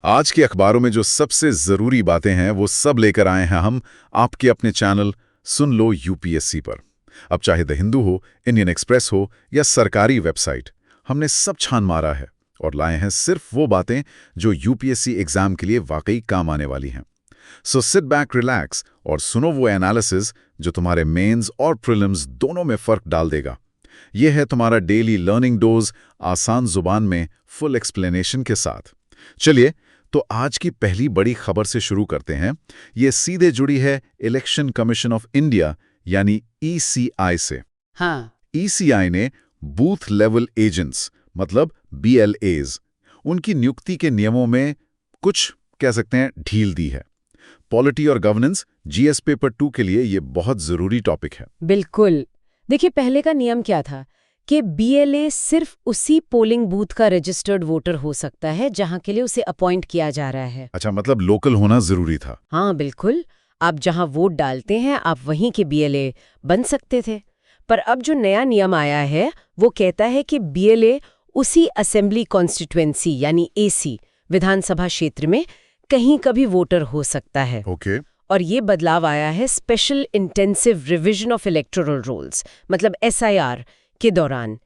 आज के अखबारों में जो सबसे जरूरी बातें हैं वो सब लेकर आए हैं हम आपके अपने चैनल सुन लो यूपीएससी पर। अब चाहे द हिंदू हो, इंडियन एक्सप्रेस हो या सरकारी वेबसाइट, हमने सब छान मारा है और लाए हैं सिर्फ वो बातें जो यूपीएससी एग्जाम के लिए वाकई काम आने वाली हैं। सो सिट बैक, रिलैक्स और सुनो वो एनालिसिस जो तुम्हारे मेंस और प्रीलिम्स दोनों में फर्क डाल देगा। यह है तुम्हारा डेली लर्निंग डोज, आसान जुबान में फुल एक्सप्लेनेशन के साथ। चलिए तो आज की पहली बड़ी खबर से शुरू करते हैं। ये सीधे जुड़ी है इलेक्शन कमीशन ऑफ इंडिया यानी ईसीआई से। हाँ, ईसीआई ने बूथ लेवल एजेंट्स मतलब बीएलएज उनकी नियुक्ति के नियमों में कुछ कह सकते हैं ढील दी है। पॉलिटी और गवर्नेंस जीएस पेपर 2 के लिए ये बहुत जरूरी टॉपिक है। बिल्कुल। देखिए, पहले का नियम क्या था कि बीएलए सिर्फ उसी पोलिंग बूथ का रजिस्टर्ड वोटर हो सकता है जहां के लिए उसे अपॉइंट किया जा रहा है। अच्छा, मतलब लोकल होना जरूरी था। हाँ बिल्कुल, आप जहां वोट डालते हैं आप वहीं के बीएलए बन सकते थे। पर अब जो नया नियम आया है वो कहता है कि बीएलए उसी असेंबली कॉन्स्टिट्यूएंसी यानी एसी विधानसभा क्षेत्र में कहीं कभी वोटर हो सकता है। ओके। और ये बदलाव आया है special intensive revision of electoral rolls मतलब एसआईआर के दौरान।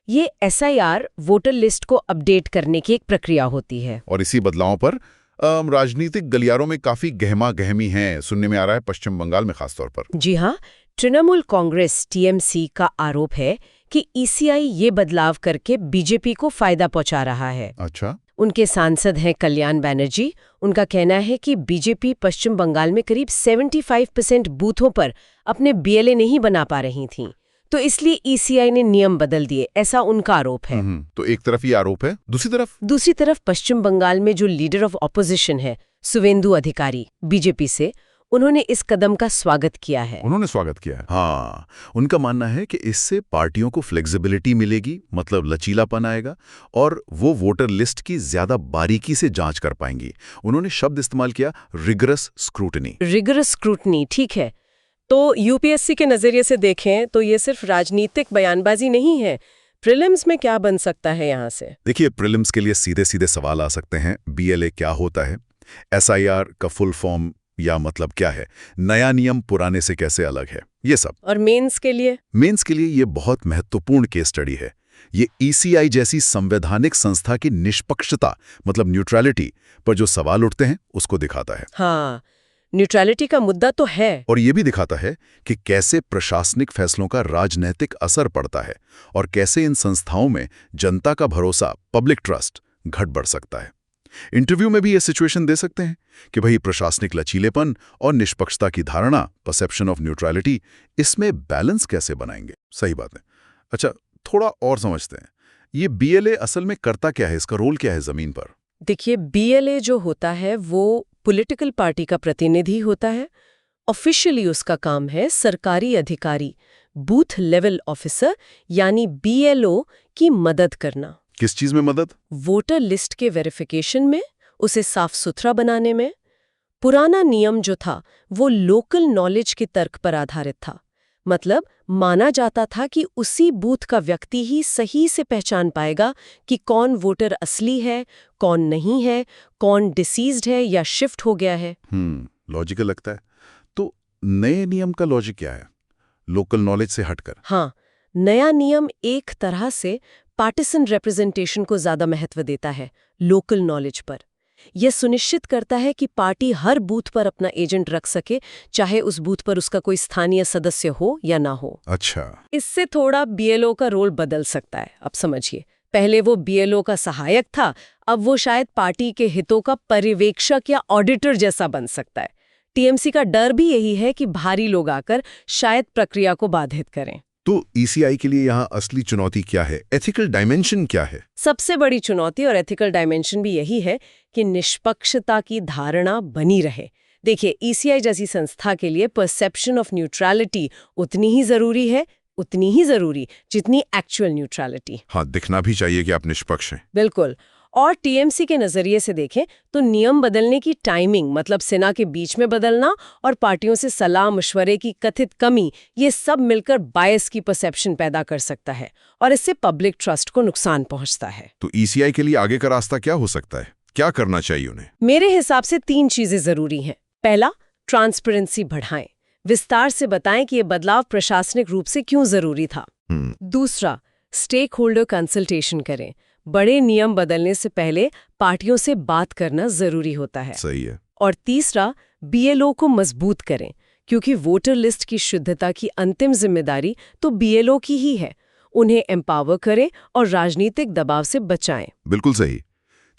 ये एसआईआर वोटर लिस्ट को अपडेट करने की एक प्रक्रिया होती है। और इसी बदलावों पर राजनीतिक गलियारों में काफी गहमा गहमी है, सुनने में आ रहा है पश्चिम बंगाल में खासतौर पर। जी हाँ, तृणमूल कांग्रेस टीएमसी का आरोप है कि ईसीआई ये बदलाव करके बीजेपी को फायदा पहुंचा रहा है। अच्छा। उनके सांसद हैं कल्याण बैनर्जी। उनका कहना है कि बीजेपी पश्चिम बंगाल में करीब 75% बूथों पर अपने बीएलए नहीं बना पा रही थी, तो इसलिए ईसीआई ने नियम बदल दिए, ऐसा उनका आरोप है। तो एक तरफ ये आरोप है, दूसरी तरफ पश्चिम बंगाल में जो लीडर ऑफ ऑपोजिशन है सुवेंदु अधिकारी बीजेपी से, उन्होंने इस कदम का स्वागत किया है। हाँ, उनका मानना है कि इससे पार्टियों को फ्लेक्सिबिलिटी मिलेगी, मतलब लचीलापन आएगा और वो वोटर लिस्ट की ज्यादा बारीकी से जांच कर पाएंगी। उन्होंने शब्द इस्तेमाल किया रिगरस स्क्रूटनी। ठीक है, तो यूपीएससी के नजरिए से देखें तो ये सिर्फ राजनीतिक बयानबाजी नहीं है। प्रीलिम्स में क्या बन सकता है यहाँ से? देखिए, प्रीलिम्स के लिए सीधे सीधे सवाल आ सकते हैं। बीएलए क्या होता है, एसआईआर का फुल फॉर्म या मतलब क्या है, नया नियम पुराने से कैसे अलग है, ये सब। और मेंस के लिए ये बहुत महत्वपूर्ण केस स्टडी है। ये ईसीआई जैसी संवैधानिक संस्था की निष्पक्षता मतलब न्यूट्रलिटी पर जो सवाल उठते हैं उसको दिखाता है। हाँ, न्यूट्रलिटी का मुद्दा तो है। और ये भी दिखाता है कि कैसे प्रशासनिक फैसलों का राजनैतिक असर पड़ता है और कैसे इन संस्थाओं में जनता का भरोसा, पब्लिक ट्रस्ट घट बढ़ सकता है। इंटरव्यू में भी ये सिचुएशन दे सकते हैं कि भाई प्रशासनिक लचीलेपन और निष्पक्षता की धारणा, परसेप्शन ऑफ न्यूट्रलिटी, इसमें बैलेंस कैसे बनाएंगे। सही बात है। अच्छा, थोड़ा और समझते हैं, ये बीएलए असल में करता क्या है, इसका रोल क्या है जमीन पर? देखिए, बीएलए जो होता है वो पॉलिटिकल पार्टी का प्रतिनिधि होता है। ऑफिशियली उसका काम है सरकारी अधिकारी, बूथ लेवल ऑफिसर यानी बीएलओ की मदद करना। किस चीज में मदद? वोटर लिस्ट के वेरिफिकेशन में, उसे साफ सुथरा बनाने में। पुराना नियम जो था वो लोकल नॉलेज के तर्क पर आधारित था, मतलब माना जाता था कि उसी बूथ का व्यक्ति ही सही से पहचान पाएगा कि कौन वोटर असली है, कौन नहीं है, कौन डिसीज्ड है या शिफ्ट हो गया है। लॉजिकल लगता है। तो नए नियम का लॉजिक क्या है, लोकल नॉलेज से हटकर? हाँ, नया नियम एक तरह से पार्टिसन रिप्रेजेंटेशन को ज्यादा महत्व देता है लोकल नॉलेज पर। यह सुनिश्चित करता है कि पार्टी हर बूथ पर अपना एजेंट रख सके, चाहे उस बूथ पर उसका कोई स्थानीय सदस्य हो या ना हो। अच्छा। इससे थोड़ा बीएलओ का रोल बदल सकता है। अब समझिए, पहले वो बीएलओ का सहायक था, अब वो शायद पार्टी के हितों का पर्यवेक्षक या ऑडिटर जैसा बन सकता है। टीएमसी का डर भी यही है कि भारी लोग आकर शायद प्रक्रिया को बाधित करें। तो ईसीआई के लिए यहाँ असली चुनौती क्या है, एथिकल डायमेंशन क्या है? सबसे बड़ी चुनौती और एथिकल डायमेंशन भी यही है कि निष्पक्षता की धारणा बनी रहे। देखिए, ईसीआई जैसी संस्था के लिए परसेप्शन ऑफ न्यूट्रलिटी उतनी ही जरूरी जितनी एक्चुअल न्यूट्रलिटी। हाँ, दिखना भी चाहिए कि आप निष्पक्ष हैं। बिल्कुल। और टीएमसी के नजरिए से देखें तो नियम बदलने की टाइमिंग, मतलब सेना के बीच में बदलना और पार्टियों से सलाह मशवरे की कथित कमी, ये सब मिलकर बायस की परसेप्शन पैदा कर सकता है और इससे पब्लिक ट्रस्ट को नुकसान पहुंचता है। तो ईसीआई के लिए आगे का रास्ता क्या हो सकता है? क्या करना चाहिए उन्हें? मेरे हिसाब से 3 चीजें जरूरी हैं। पहला, ट्रांसपेरेंसी बढ़ाएं, विस्तार से बताएं कि ये बदलाव प्रशासनिक रूप से क्यों जरूरी था। दूसरा, स्टेक होल्डर कंसल्टेशन करें, बड़े नियम बदलने से पहले पार्टियों से बात करना जरूरी होता है। सही है। और तीसरा, बीएलओ को मजबूत करें, क्योंकि वोटर लिस्ट की शुद्धता की अंतिम जिम्मेदारी तो बीएलओ की ही है। उन्हें एम्पावर करें और राजनीतिक दबाव से बचाएं। बिल्कुल सही।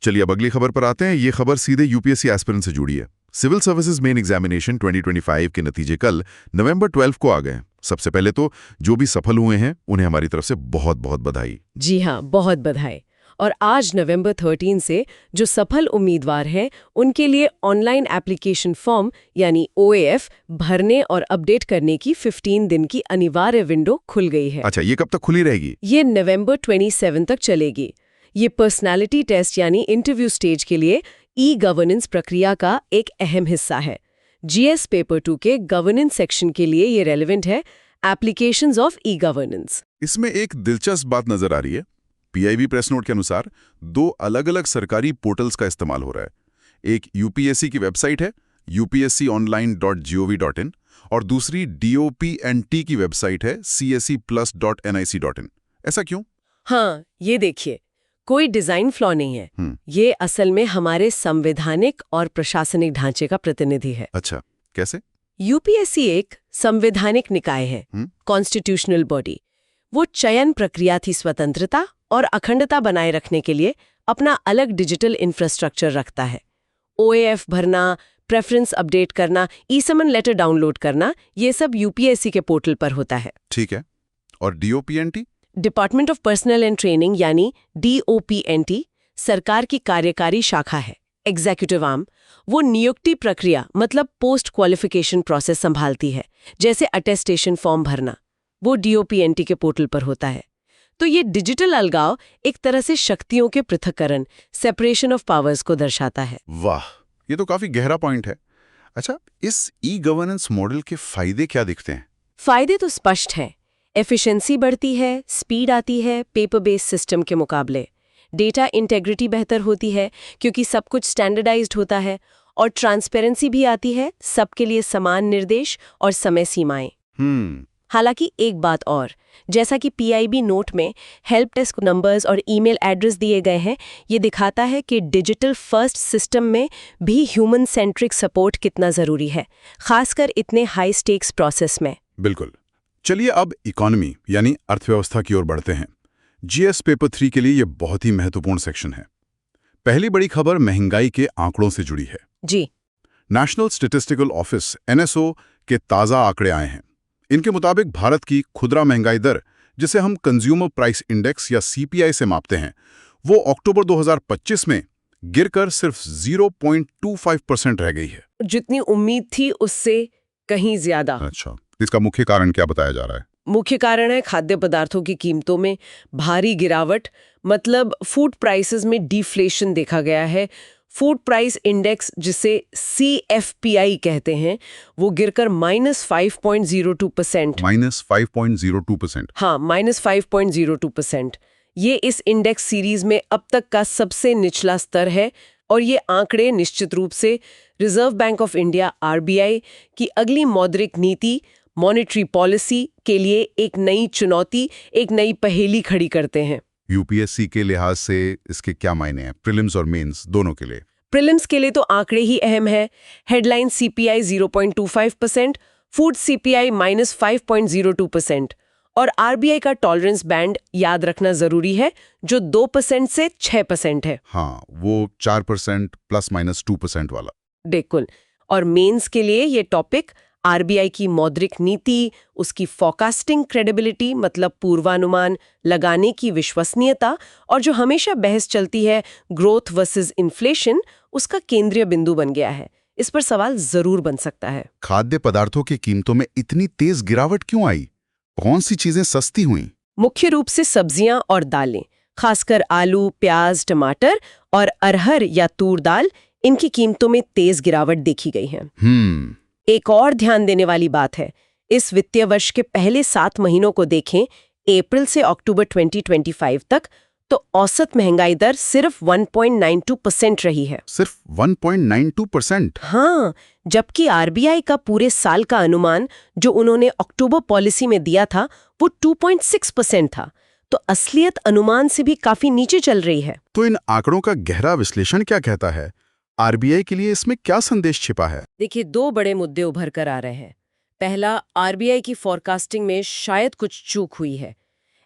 चलिए अब अगली खबर पर आते हैं। ये खबर सीधे यूपीएससी एस्पिरेंट से जुड़ी है। सिविल सर्विसेज मेन एग्जामिनेशन 2025 के नतीजे कल नवंबर 12 को आ गए। सबसे पहले तो जो भी सफल हुए हैं उन्हें हमारी तरफ से बहुत बहुत बधाई। जी हाँ, बहुत बधाई। और आज नवंबर 13 से जो सफल उम्मीदवार हैं उनके लिए ऑनलाइन एप्लीकेशन फॉर्म यानी OAF भरने और अपडेट करने की 15 दिन की अनिवार्य विंडो खुल गई है। अच्छा, ये कब तक खुली रहेगी? ये नवंबर 27 तक चलेगी। ये पर्सनालिटी टेस्ट यानी इंटरव्यू स्टेज के लिए ई-गवर्नेंस प्रक्रिया का एक अहम हिस्सा है। GS पेपर 2 के गवर्नेंस सेक्शन के लिए ये रेलेवेंट है, एप्लीकेशंस ऑफ ई-गवर्नेंस। इसमें एक दिलचस्प बात नजर आ रही है। PIB प्रेस नोट के अनुसार 2 अलग-अलग सरकारी पोर्टल्स का इस्तेमाल हो रहा है। एक यूपीएससी की वेबसाइट है upsconline.gov.in और दूसरी DOPNT की वेबसाइट है cseplus.nic.in। ऐसा क्यों? हाँ, ये देखिए, कोई डिजाइन फ्लॉ नहीं है। ये असल में हमारे संवैधानिक और प्रशासनिक ढांचे का प्रतिनिधि है। अच्छा, कैसे? यूपीएससी एक संवैधानिक निकाय है, कॉन्स्टिट्यूशनल बॉडी। वो चयन प्रक्रिया थी स्वतंत्रता और अखंडता बनाए रखने के लिए अपना अलग डिजिटल इंफ्रास्ट्रक्चर रखता है। OAF भरना, प्रेफरेंस अपडेट करना, ई-समन लेटर डाउनलोड करना, ये सब यूपीएससी के पोर्टल पर होता है। ठीक है। और DOPNT? Department of personal and training यानी DOPNT सरकार की कार्यकारी शाखा है, एग्जीक्यूटिव आर्म। वो नियुक्ति प्रक्रिया मतलब पोस्ट क्वालिफिकेशन प्रोसेस संभालती है, जैसे अटेस्टेशन फॉर्म भरना, वो DOPNT के पोर्टल पर होता है। तो ये डिजिटल अलगाव एक तरह से शक्तियों के पृथक्करण, सेपरेशन ऑफ पावर्स को दर्शाता है। वाह, ये तो काफी गहरा पॉइंट है। अच्छा, इस ई-गवर्नेंस मॉडल के फायदे क्या दिखते हैं? फायदे तो स्पष्ट हैं। एफिशिएंसी बढ़ती है, स्पीड आती है पेपर बेस्ड सिस्टम के मुकाबले। डेटा इंटेग्रिटी बेहतर होती है क्योंकि सब कुछ स्टैंडर्डाइज्ड होता है, और ट्रांसपेरेंसी भी आती है, सबके लिए समान निर्देश और समय सीमाएं। हालांकि एक बात और, जैसा कि PIB नोट में हेल्प डेस्क नंबर्स और ईमेल एड्रेस दिए गए हैं, ये दिखाता है कि डिजिटल फर्स्ट सिस्टम में भी ह्यूमन सेंट्रिक सपोर्ट कितना जरूरी है, खासकर इतने हाई स्टेक्स प्रोसेस में। बिल्कुल। चलिए अब इकोनॉमी यानी अर्थव्यवस्था की ओर बढ़ते हैं। GS पेपर 3 के लिए ये बहुत ही महत्वपूर्ण सेक्शन है। पहली बड़ी खबर महंगाई के आंकड़ों से जुड़ी है। जी। नेशनल स्टैटिस्टिकल ऑफिस NSO के ताज़ा आंकड़े आए हैं। इनके मुताबिक भारत की खुदरा महंगाई दर, जिसे हम कंज्यूमर प्राइस इंडेक्स या CPI से मापते हैं, वो अक्टूबर 2025 में गिरकर सिर्फ 0.25% रह गई है। जितनी उम्मीद थी उससे कहीं ज्यादा। अच्छा, इसका मुख्य कारण क्या बताया जा रहा है? मुख्य कारण है खाद्य पदार्थों की कीमतों में भारी गिरावट, मतलब फूड प्राइसेस में डिफ्लेशन देखा गया है। फूड प्राइस इंडेक्स, जिसे CFPI कहते हैं, वो गिरकर -5.02%। -5.02%? हाँ, -5.02%। ये इस इंडेक्स सीरीज में अब तक का सबसे निचला स्तर है, और ये आंकड़े निश्चित रूप से reserve bank of India RBI की अगली मौद्रिक नीति, मॉनेटरी पॉलिसी के लिए एक नई चुनौती, एक नई पहेली खड़ी करते हैं। UPSC के लिहाज से इसके क्या मायने हैं, प्रीलिम्स और मेंस दोनों के लिए? प्रीलिम्स के लिए तो आंकड़े ही अहम है। हेडलाइन CPI 0.25%, फूड CPI -5.02%, और RBI का टॉलरेंस बैंड याद रखना जरूरी है, जो 2% से 6% है। हाँ, वो 4% ±2% वाला। बिल्कुल। और मेंस के लिए ये टॉपिक RBI की मौद्रिक नीति, उसकी फोरकास्टिंग क्रेडिबिलिटी मतलब पूर्वानुमान लगाने की विश्वसनीयता, और जो हमेशा बहस चलती है ग्रोथ वर्सेस इन्फ्लेशन, उसका केंद्रीय बिंदु बन गया है। इस पर सवाल जरूर बन सकता है। खाद्य पदार्थों की कीमतों में इतनी तेज गिरावट क्यों आई? कौन सी चीजें सस्ती हुई? मुख्य रूप से सब्जियां और दालें, खासकर आलू, प्याज, टमाटर और अरहर या तूर दाल, इनकी कीमतों में तेज गिरावट देखी गई है। एक और ध्यान देने वाली बात है, इस वित्तीय वर्ष के पहले 7 महीनों को देखें, अप्रैल से अक्टूबर 2025 तक, तो औसत महंगाई दर सिर्फ 1.92% रही है। सिर्फ 1.92%। हाँ, जबकि आरबीआई का पूरे साल का अनुमान जो उन्होंने अक्टूबर पॉलिसी में दिया था वो 2.6% था। तो असलियत अनुमान से भी काफी नीचे चल रही है। तो इन आंकड़ों का गहरा विश्लेषण क्या कहता है? आरबीआई के लिए इसमें क्या संदेश छिपा है? देखिए, दो बड़े मुद्दे उभर कर आ रहे हैं। पहला, आरबीआई की फोरकास्टिंग में शायद कुछ चूक हुई है।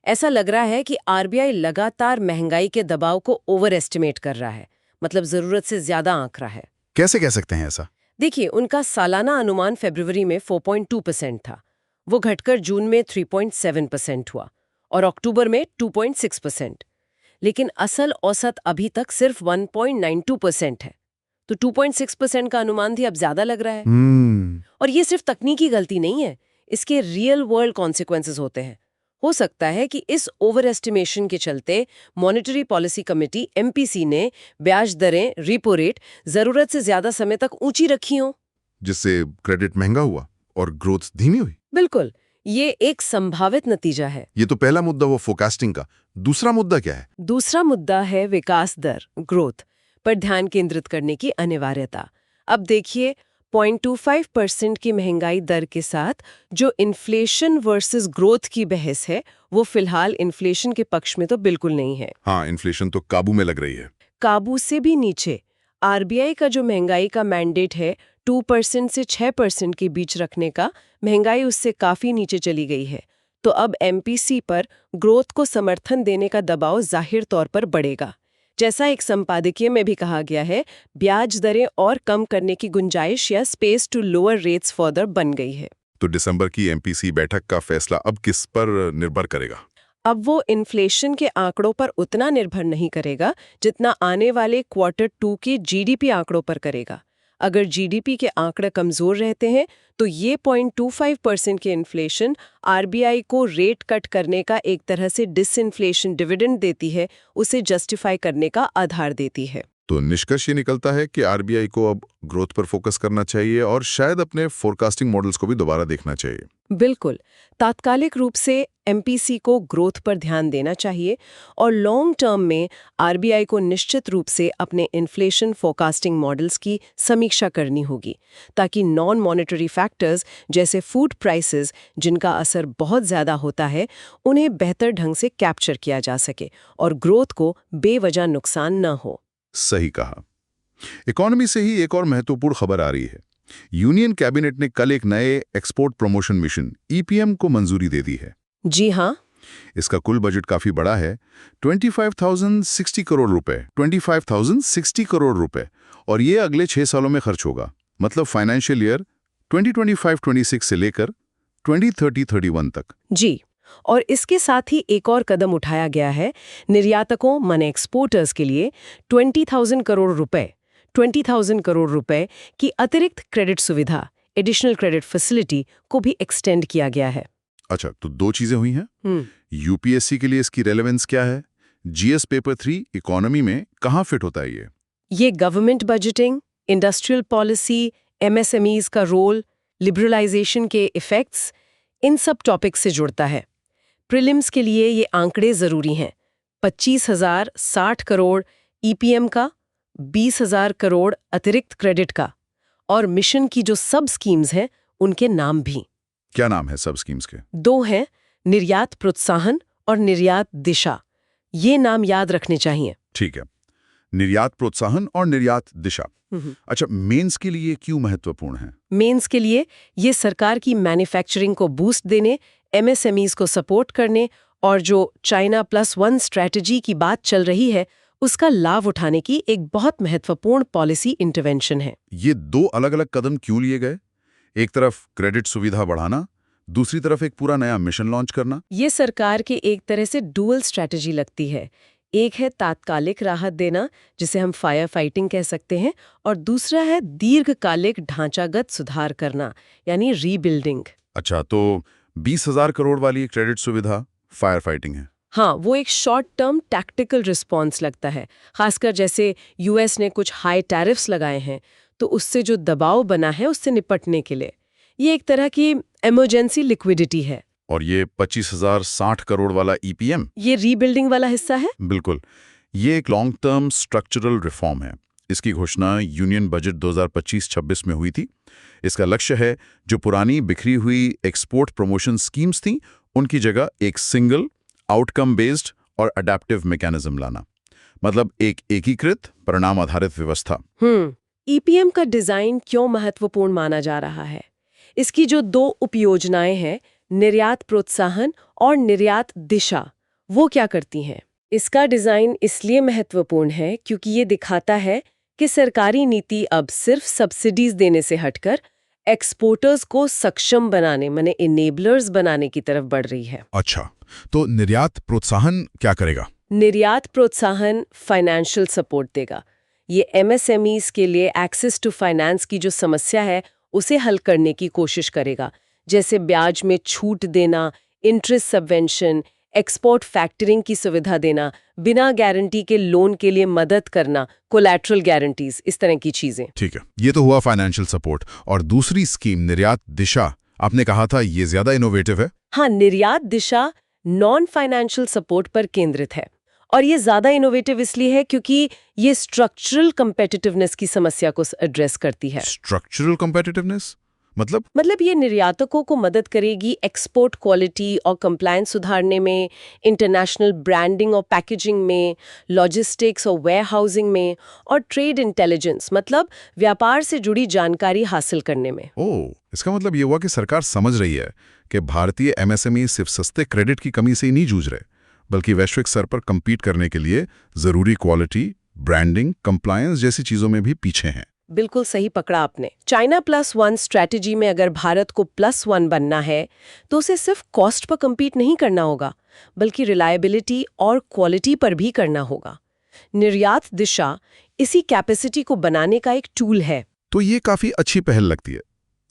ऐसा लग रहा है कि आरबीआई लगातार महंगाई के दबाव को ओवर एस्टिमेट कर रहा है, मतलब जरूरत से ज्यादा आंक रहा है। कैसे कह सकते हैं ऐसा? देखिए, उनका सालाना अनुमान फरवरी में 4.2% था, वो घटकर जून में 3.7% हुआ और अक्टूबर में 2.6%। लेकिन असल औसत अभी तक सिर्फ 1.92% है। तो 2.6% का अनुमान भी अब ज्यादा लग रहा है। और ये सिर्फ तकनीकी गलती नहीं है, इसके रियल वर्ल्ड कॉन्सिक्वेंसेस होते हैं। हो सकता है कि इस ओवर एस्टिमेशन के चलते मॉनेटरी पॉलिसी कमेटी एमपीसी ने ब्याज दरें, रेपो रेट जरूरत से ज्यादा समय तक ऊंची रखी हों, जिससे क्रेडिट महंगा हुआ और ग्रोथ धीमी हुई। बिल्कुल, ये एक संभावित नतीजा है। ये तो पहला मुद्दा वो फोरकास्टिंग का। दूसरा मुद्दा क्या है? दूसरा मुद्दा है विकास दर, ग्रोथ पर ध्यान केंद्रित करने की अनिवार्यता। अब देखिए, 0.25% की महंगाई दर के साथ जो इन्फ्लेशन वर्सेस ग्रोथ की बहस है, वो फिलहाल इन्फ्लेशन के पक्ष में तो बिल्कुल नहीं है। हाँ, इन्फ्लेशन तो काबू में लग रही है। काबू से भी नीचे। आरबीआई का जो महंगाई का मैंडेट है 2% से 6% के बीच रखने का, महंगाई उससे काफी नीचे चली गई है। तो अब एमपीसी पर ग्रोथ को समर्थन देने का दबाव जाहिर तौर पर बढ़ेगा। जैसा एक संपादकीय में भी कहा गया है, ब्याज दरें और कम करने की गुंजाइश या space to lower rates further बन गई है। तो दिसंबर की एमपीसी बैठक का फैसला अब किस पर निर्भर करेगा? अब वो इन्फ्लेशन के आंकड़ों पर उतना निर्भर नहीं करेगा जितना आने वाले Q2 के जीडीपी आंकड़ों पर करेगा। अगर जीडीपी के आंकड़े कमजोर रहते हैं तो ये 0.25% के इन्फ्लेशन आरबीआई को रेट कट करने का एक तरह से डिसइन्फ्लेशन डिविडेंड देती है, उसे जस्टिफाई करने का आधार देती है। तो निष्कर्ष ये निकलता है कि आरबीआई को अब ग्रोथ पर फोकस करना चाहिए और शायद अपने फोरकास्टिंग मॉडल्स को भी दोबारा देखना चाहिए। बिल्कुल, तात्कालिक रूप से एमपीसी को ग्रोथ पर ध्यान देना चाहिए और लॉन्ग टर्म में आरबीआई को निश्चित रूप से अपने इन्फ्लेशन फोरकास्टिंग मॉडल्स की समीक्षा करनी होगी, ताकि नॉन मॉनेटरी फैक्टर्स जैसे फूड प्राइसेस, जिनका असर बहुत ज़्यादा होता है, उन्हें बेहतर ढंग से कैप्चर किया जा सके और ग्रोथ को बेवजह नुकसान न हो। सही कहा। इकोनॉमी से ही एक और महत्वपूर्ण खबर आ रही है। यूनियन कैबिनेट ने कल एक नए एक्सपोर्ट प्रमोशन मिशन ईपीएम को मंजूरी दे दी है। जी हाँ, इसका कुल बजट काफी बड़ा है, 25,060 करोड़ रुपए, 25,060 करोड़ रुपए, और ये अगले 6 सालों में खर्च होगा। मतलब फाइनेंशियल ईयर 2025-26 से लेकर 2030-31 तक। जी, और इसके साथ ही एक और कदम उठाया गया है। निर्यातकों माने एक्सपोर्टर्स के लिए 20,000 करोड़ रुपए की अतिरिक्त क्रेडिट सुविधा, एडिशनल क्रेडिट फैसिलिटी को भी एक्सटेंड किया गया है। अच्छा, तो 2 चीजें हुई हैं। यूपीएससी के लिए इसकी रेलेवेंस क्या है? जीएस पेपर 3 इकोनॉमी में कहाँ फिट होता है ये? ये government budgeting, industrial policy, MSMEs का रोल, लिबरलाइजेशन के इफेक्ट्स, इन सब टॉपिक से जुड़ता है। प्रीलिम्स के लिए ये आंकड़े जरूरी हैं। 25,060 करोड़ ईपीएम का, 20,000 करोड़ अतिरिक्त क्रेडिट का, और मिशन की जो सब स्कीम्स हैं उनके नाम भी। क्या नाम है सब स्कीम्स के? 2 हैं, निर्यात प्रोत्साहन और निर्यात दिशा। ये नाम याद रखने चाहिए। ठीक है, निर्यात प्रोत्साहन और निर्यात दिशा। अच्छा, मेंस के लिए क्यों महत्वपूर्ण है? मेंस के लिए ये सरकार की मैन्युफैक्चरिंग को बूस्ट देने, एमएसएमईज को सपोर्ट करने और जो चाइना +1 स्ट्रैटेजी की बात चल रही है उसका लाभ उठाने की एक बहुत महत्वपूर्ण पॉलिसी इंटरवेंशन है। ये 2 अलग-अलग कदम क्यों लिए गए? एक तरफ क्रेडिट सुविधा बढ़ाना, दूसरी तरफ एक पूरा नया मिशन लॉन्च करना। ये सरकार के एक तरह से डुअल स्ट्रैटेजी लगती है। एक है तात्कालिक राहत देना, जिसे हम फायर फाइटिंग कह सकते हैं, और दूसरा है दीर्घकालिक ढांचागत सुधार करना, यानी रीबिल्डिंग। अच्छा, तो 20,000 करोड़ वाली क्रेडिट सुविधा फायर फाइटिंग है। हाँ, वो एक शॉर्ट टर्म टैक्टिकल रिस्पॉन्स लगता है, खासकर जैसे यूएस ने कुछ हाई टैरिफ्स लगाए हैं तो उससे जो दबाव बना है उससे निपटने के लिए। ये एक तरह की इमरजेंसी लिक्विडिटी है। और ये 25,060 करोड़ वाला ईपीएम? ये रीबिल्डिंग वाला हिस्सा है? बिल्कुल, ये एक लॉन्ग टर्म स्ट्रक्चरल रिफॉर्म है। इसकी घोषणा यूनियन बजट 2025-26 में हुई थी। इसका लक्ष्य है जो पुरानी बिखरी हुई एक्सपोर्ट प्रमोशन स्कीम्स थी, उनकी जगह एक सिंगल, आउटकम बेस्ड और अडेप्टिव मैकेनिज्म लाना। मतलब एक एकीकृत, परिणाम आधारित व्यवस्था। ईपीएम का डिजाइन क्यों महत्वपूर्ण माना जा रहा है? इसकी जो दो उपयोजनाएं हैं, निर्यात प्रोत्साहन और निर्यात दिशा, वो क्या करती हैं? इसका डिजाइन इसलिए महत्वपूर्ण है क्योंकि ये दिखाता है कि सरकारी नीति अब सिर्फ सब्सिडीज देने से हटकर एक्सपोर्टर्स को सक्षम बनाने, माने इनेबलर्स बनाने की तरफ बढ़ रही है। अच्छा, तो निर्यात प्रोत्साहन क्या करेगा? निर्यात प्रोत्साहन फाइनेंशियल सपोर्ट देगा। ये एमएसएमईज के लिए एक्सेस टू फाइनेंस की जो समस्या है उसे हल करने की कोशिश करेगा, जैसे ब्याज में छूट देना, इंटरेस्ट सबवेंशन, एक्सपोर्ट फैक्टरिंग की सुविधा देना, बिना गारंटी के लोन के लिए मदद करना, कोलैटरल गारंटीज, इस तरह की चीजें। ठीक है, ये तो हुआ फाइनेंशियल सपोर्ट। और दूसरी स्कीम निर्यात दिशा, आपने कहा था ये ज्यादा इनोवेटिव है। हाँ, निर्यात दिशा नॉन फाइनेंशियल सपोर्ट पर केंद्रित है और ये ज्यादा इनोवेटिव इसलिए है क्योंकि ये स्ट्रक्चरल कम्पिटिटिवनेस की समस्या को एड्रेस करती है। स्ट्रक्चरल कॉम्पिटिटिवनेस मतलब ये निर्यातकों को मदद करेगी एक्सपोर्ट क्वालिटी और कंप्लायंस सुधारने में, इंटरनेशनल ब्रांडिंग और पैकेजिंग में, लॉजिस्टिक्स और वेयरहाउसिंग में, और ट्रेड इंटेलिजेंस मतलब व्यापार से जुड़ी जानकारी हासिल करने में। इसका मतलब ये हुआ कि सरकार समझ रही है कि भारतीय एमएसएमई सिर्फ सस्ते क्रेडिट की कमी से ही नहीं जूझ रहे, बल्कि वैश्विक स्तर पर कम्पीट करने के लिए जरूरी क्वालिटी, ब्रांडिंग, कंप्लायंस जैसी चीजों में भी पीछे हैं। बिल्कुल सही पकड़ा आपने। चाइना +1 स्ट्रैटेजी में अगर भारत को +1 बनना है तो उसे सिर्फ कॉस्ट पर कम्पीट नहीं करना होगा, बल्कि रिलायबिलिटी और क्वालिटी पर भी करना होगा। निर्यात दिशा इसी कैपेसिटी को बनाने का एक टूल है। तो ये काफी अच्छी पहल लगती है।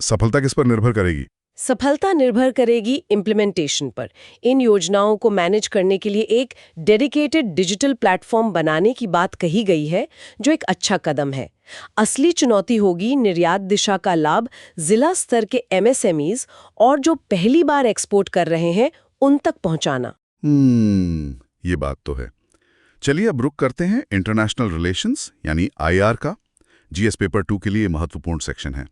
सफलता किस पर निर्भर करेगी? सफलता निर्भर करेगी इम्प्लीमेंटेशन पर। इन योजनाओं को मैनेज करने के लिए एक डेडिकेटेड डिजिटल प्लेटफॉर्म बनाने की बात कही गई है, जो एक अच्छा कदम है। असली चुनौती होगी निर्यात दिशा का लाभ जिला स्तर के एमएसएमईज और जो पहली बार एक्सपोर्ट कर रहे हैं उन तक पहुंचाना। ये बात तो है। चलिए अब रुक करते हैं इंटरनेशनल रिलेशंस यानी आईआर का। जीएस पेपर 2 के लिए महत्वपूर्ण सेक्शन है।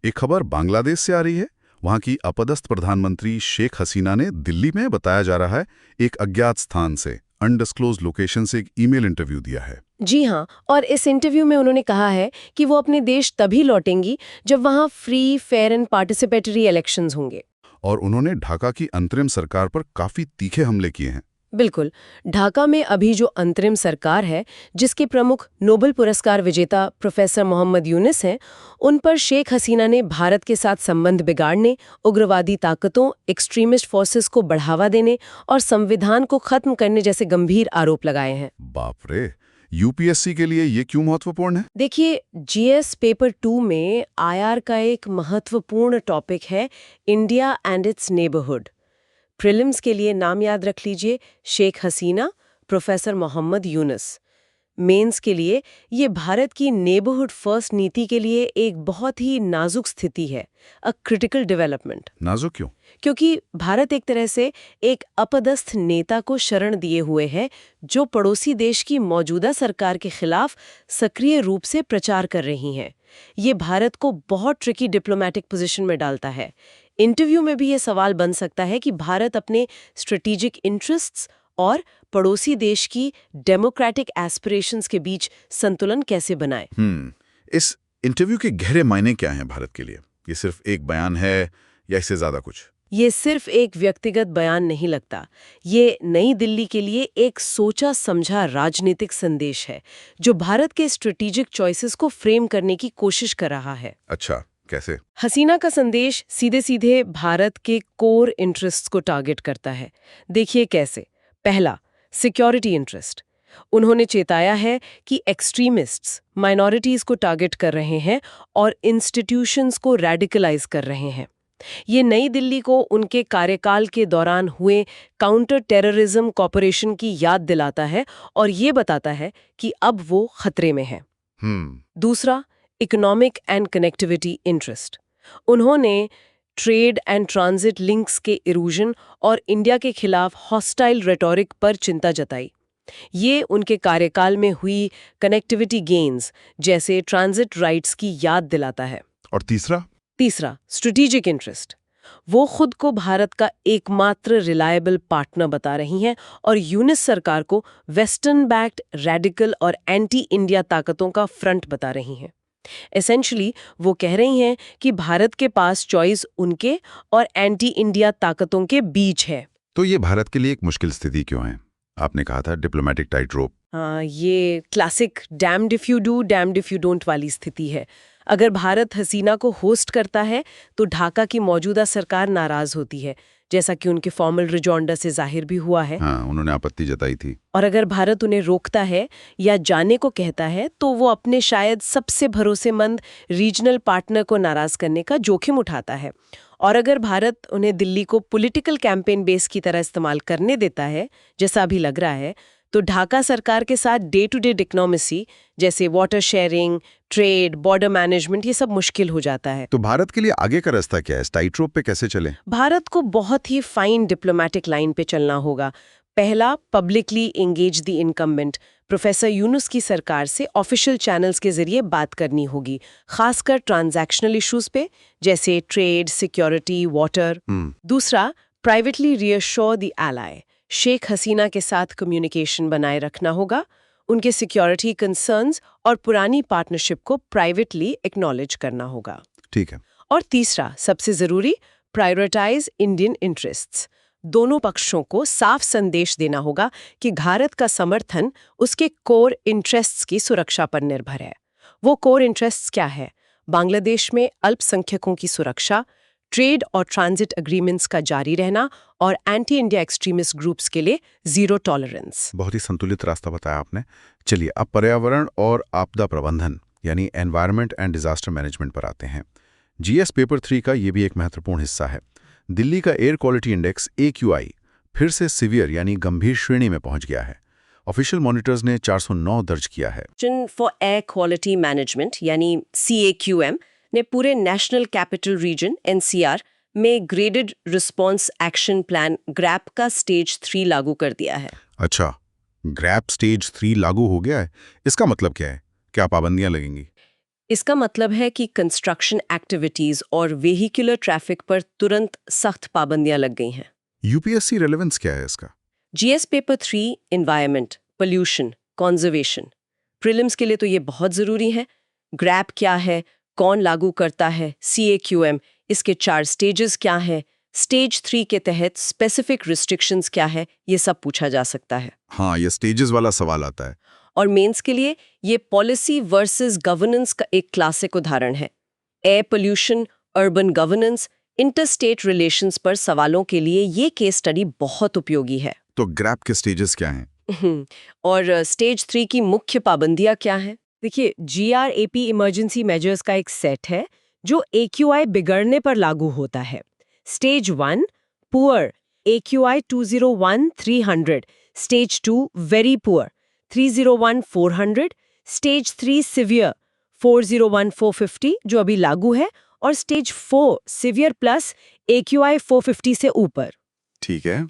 एक खबर बांग्लादेश से आ रही है। वहां की अपदस्थ प्रधानमंत्री शेख हसीना ने दिल्ली में, बताया जा रहा है, एक अज्ञात स्थान से, अनडिस्क्लोज्ड लोकेशन से एक ईमेल इंटरव्यू दिया है। जी हाँ, और इस इंटरव्यू में उन्होंने कहा है कि वो अपने देश तभी लौटेंगी जब वहाँ free, fair and participatory elections होंगे। और उन्होंने ढाका की अंतरिम सरकार पर काफी तीखे हमले किए हैं। बिल्कुल। ढाका में अभी जो अंतरिम सरकार है, जिसके प्रमुख नोबेल पुरस्कार विजेता प्रोफेसर मोहम्मद यूनुस हैं, उन पर शेख हसीना ने भारत के साथ संबंध बिगाड़ने, उग्रवादी ताकतों, एक्सट्रीमिस्ट फोर्सेस को बढ़ावा देने और संविधान को खत्म करने जैसे गंभीर आरोप लगाए हैं। बाप रे, यूपीएससी के लिए ये क्यों महत्वपूर्ण है? देखिए, जीएस पेपर 2 में आईआर का एक महत्वपूर्ण टॉपिक है India and it's neighbourhood. Prelims के लिए नाम याद रख लीजिए, शेख हसीना, प्रोफेसर मोहम्मद यूनुस। मेंस के लिए ये भारत की नेबरहुड फर्स्ट नीति के लिए एक बहुत ही नाजुक स्थिति है, अ क्रिटिकल डेवलपमेंट। नाजुक क्यों? क्योंकि भारत एक तरह से एक अपदस्थ नेता को शरण दिए हुए है, जो पड़ोसी देश की मौजूदा सरकार के खिलाफ सक्रिय रूप से प्रचार कर रही हैं। ये भारत को बहुत ट्रिकी डिप्लोमेटिक पोजीशन में डालता है। इंटरव्यू में भी ये सवाल बन सकता है कि भारत अपने स्ट्रेटेजिक इंटरेस्ट्स और पड़ोसी देश की डेमोक्रेटिक एस्पिरेशंस के बीच संतुलन कैसे बनाए। इस इंटरव्यू के गहरे मायने क्या हैं भारत के लिए? ये सिर्फ एक बयान है या इससे ज्यादा कुछ? ये सिर्फ एक व्यक्तिगत बयान नहीं लगता। ये नई दिल्ली के लिए एक सोचा समझा राजनीतिक संदेश है, जो भारत के स्ट्रेटेजिक चॉइसेस को फ्रेम करने की कोशिश कर रहा है। अच्छा, कैसे? हसीना का संदेश सीधे सीधे भारत के कोर इंटरेस्ट्स को टारगेट करता है। देखिए कैसे। पहला, सिक्योरिटी इंटरेस्ट। उन्होंने चेताया है कि एक्सट्रीमिस्ट्स माइनॉरिटीज को टारगेट कर रहे हैं और इंस्टीट्यूशंस को रेडिकलाइज कर रहे हैं। ये नई दिल्ली को उनके कार्यकाल के दौरान हुए काउंटर टेररिज्म कॉपरेशन की याद दिलाता है और ये बताता है कि अब वो खतरे में है। दूसरा, इकोनॉमिक एंड कनेक्टिविटी इंटरेस्ट। उन्होंने ट्रेड एंड ट्रांजिट लिंक्स के इरोजन और इंडिया के खिलाफ हॉस्टाइल रेटोरिक पर चिंता जताई। ये उनके कार्यकाल में हुई कनेक्टिविटी गेन्स जैसे ट्रांजिट राइट्स की याद दिलाता है। और तीसरा स्ट्रेटेजिक इंटरेस्ट। वो खुद को भारत का एकमात्र रिलायबल पार्टनर बता रही हैं और यूनिस सरकार को वेस्टर्न बैक्ड रेडिकल और एंटी इंडिया ताकतों का फ्रंट बता रही हैं। एसेंशली वो कह रही हैं कि भारत के पास चॉइस उनके और एंटी इंडिया ताकतों के बीच है। तो ये भारत के लिए एक मुश्किल स्थिति क्यों है? आपने कहा था डिप्लोमेटिक टाइट रोप। हाँ, ये classic damned if you do damned if you don't वाली स्थिति है। अगर भारत हसीना को होस्ट करता है तो ढाका की मौजूदा सरकार नाराज होती है, जैसा कि उनके फॉर्मल रिजॉन्डर से जाहिर भी हुआ है। हाँ, उन्होंने आपत्ति जताई थी। और अगर भारत उन्हें रोकता है या जाने को कहता है तो वो अपने शायद सबसे भरोसेमंद रीजनल पार्टनर को नाराज करने का जोखिम उठाता है। और अगर भारत उन्हें दिल्ली को पॉलिटिकल कैंपेन बेस की तरह इस्तेमाल करने देता है, जैसा अभी लग रहा है, तो ढाका सरकार के साथ डे टू डे डिप्लोमेसी जैसे water sharing, trade, border management ये सब मुश्किल हो जाता है। तो भारत के लिए आगे का रास्ता क्या है? टाइट रोप पे कैसे चले? भारत को बहुत ही फाइन डिप्लोमेटिक लाइन पे चलना होगा। पहला, publicly engage the incumbent. Professor Yunus की सरकार से ऑफिशियल चैनल्स के जरिए बात करनी होगी, खासकर ट्रांजैक्शनल इश्यूज पे जैसे ट्रेड, सिक्योरिटी, वाटर। दूसरा, privately reassure the ally. Sheikh Hasina के साथ कम्युनिकेशन बनाए रखना होगा, उनके सिक्योरिटी कंसर्न्स और पुरानी पार्टनरशिप को प्राइवेटली एक्नॉलेज करना होगा। ठीक है। और तीसरा, सबसे जरूरी, प्रायोरिटाइज इंडियन इंटरेस्ट्स। दोनों पक्षों को साफ संदेश देना होगा कि भारत का समर्थन उसके कोर इंटरेस्ट्स की सुरक्षा पर निर्भर है। वो कोर इंटरेस्ट्स क्या है? बांग्लादेश में अल्पसंख्यकों की सुरक्षा, ट्रेड और ट्रांजिट एग्रीमेंट्स का जारी रहना और एंटी इंडिया एक्सट्रीमिस्ट ग्रुप्स के लिए जीरो टॉलरेंस। बहुत ही संतुलित रास्ता बताया आपने। चलिए अब पर्यावरण और आपदा प्रबंधन यानी एनवायरनमेंट एंड डिजास्टर मैनेजमेंट पर आते हैं। जीएस पेपर 3 का ये भी एक महत्वपूर्ण हिस्सा है। दिल्ली का एयर क्वालिटी इंडेक्स AQI फिर से सीवियर यानी गंभीर श्रेणी में पहुंच गया है। ऑफिशियल मॉनिटर्स ने 409 दर्ज किया है। फॉर एयर क्वालिटी मैनेजमेंट यानी CAQM ने पूरे नेशनल कैपिटल रीजन NCR में graded response action plan grab का स्टेज 3 लागू कर दिया है। अच्छा, ग्रैप स्टेज 3 लागू हो गया है। इसका मतलब क्या है? क्या पाबंदियां लगेंगी? इसका मतलब है कि कंस्ट्रक्शन एक्टिविटीज और वेहिकुलर ट्रैफिक पर तुरंत सख्त पाबंदियां लग गई हैं। यूपीएससी रेलेवेंस क्या है इसका? GS paper 3 environment, pollution, conservation. Prelims के लिए तो ये बहुत जरूरी है। ग्रैप क्या है, कौन लागू करता है, CAQM, इसके 4 स्टेजेस क्या है, स्टेज 3 के तहत स्पेसिफिक रिस्ट्रिक्शंस क्या है, ये सब पूछा जा सकता है। हाँ, ये स्टेजेस वाला सवाल आता है। और मेंस के लिए ये पॉलिसी वर्सेस गवर्नेंस का एक क्लासिक उदाहरण है। Air pollution, urban governance, interstate relations पर सवालों के लिए ये केस स्टडी बहुत उपयोगी है। तो ग्रैप के स्टेजेस क्या हैं? और स्टेज 3 की मुख्य पाबंदियां क्या हैं? देखिए, GRAP इमरजेंसी मेजर्स का एक सेट है जो AQI बिगड़ने पर लागू होता है। Stage 1 poor, AQI 201-300, stage 2 very poor, 301-400, stage 3 severe, 401-450 जो अभी लागू है, और स्टेज 4 सिवियर प्लस AQI 450 से ऊपर। ठीक है।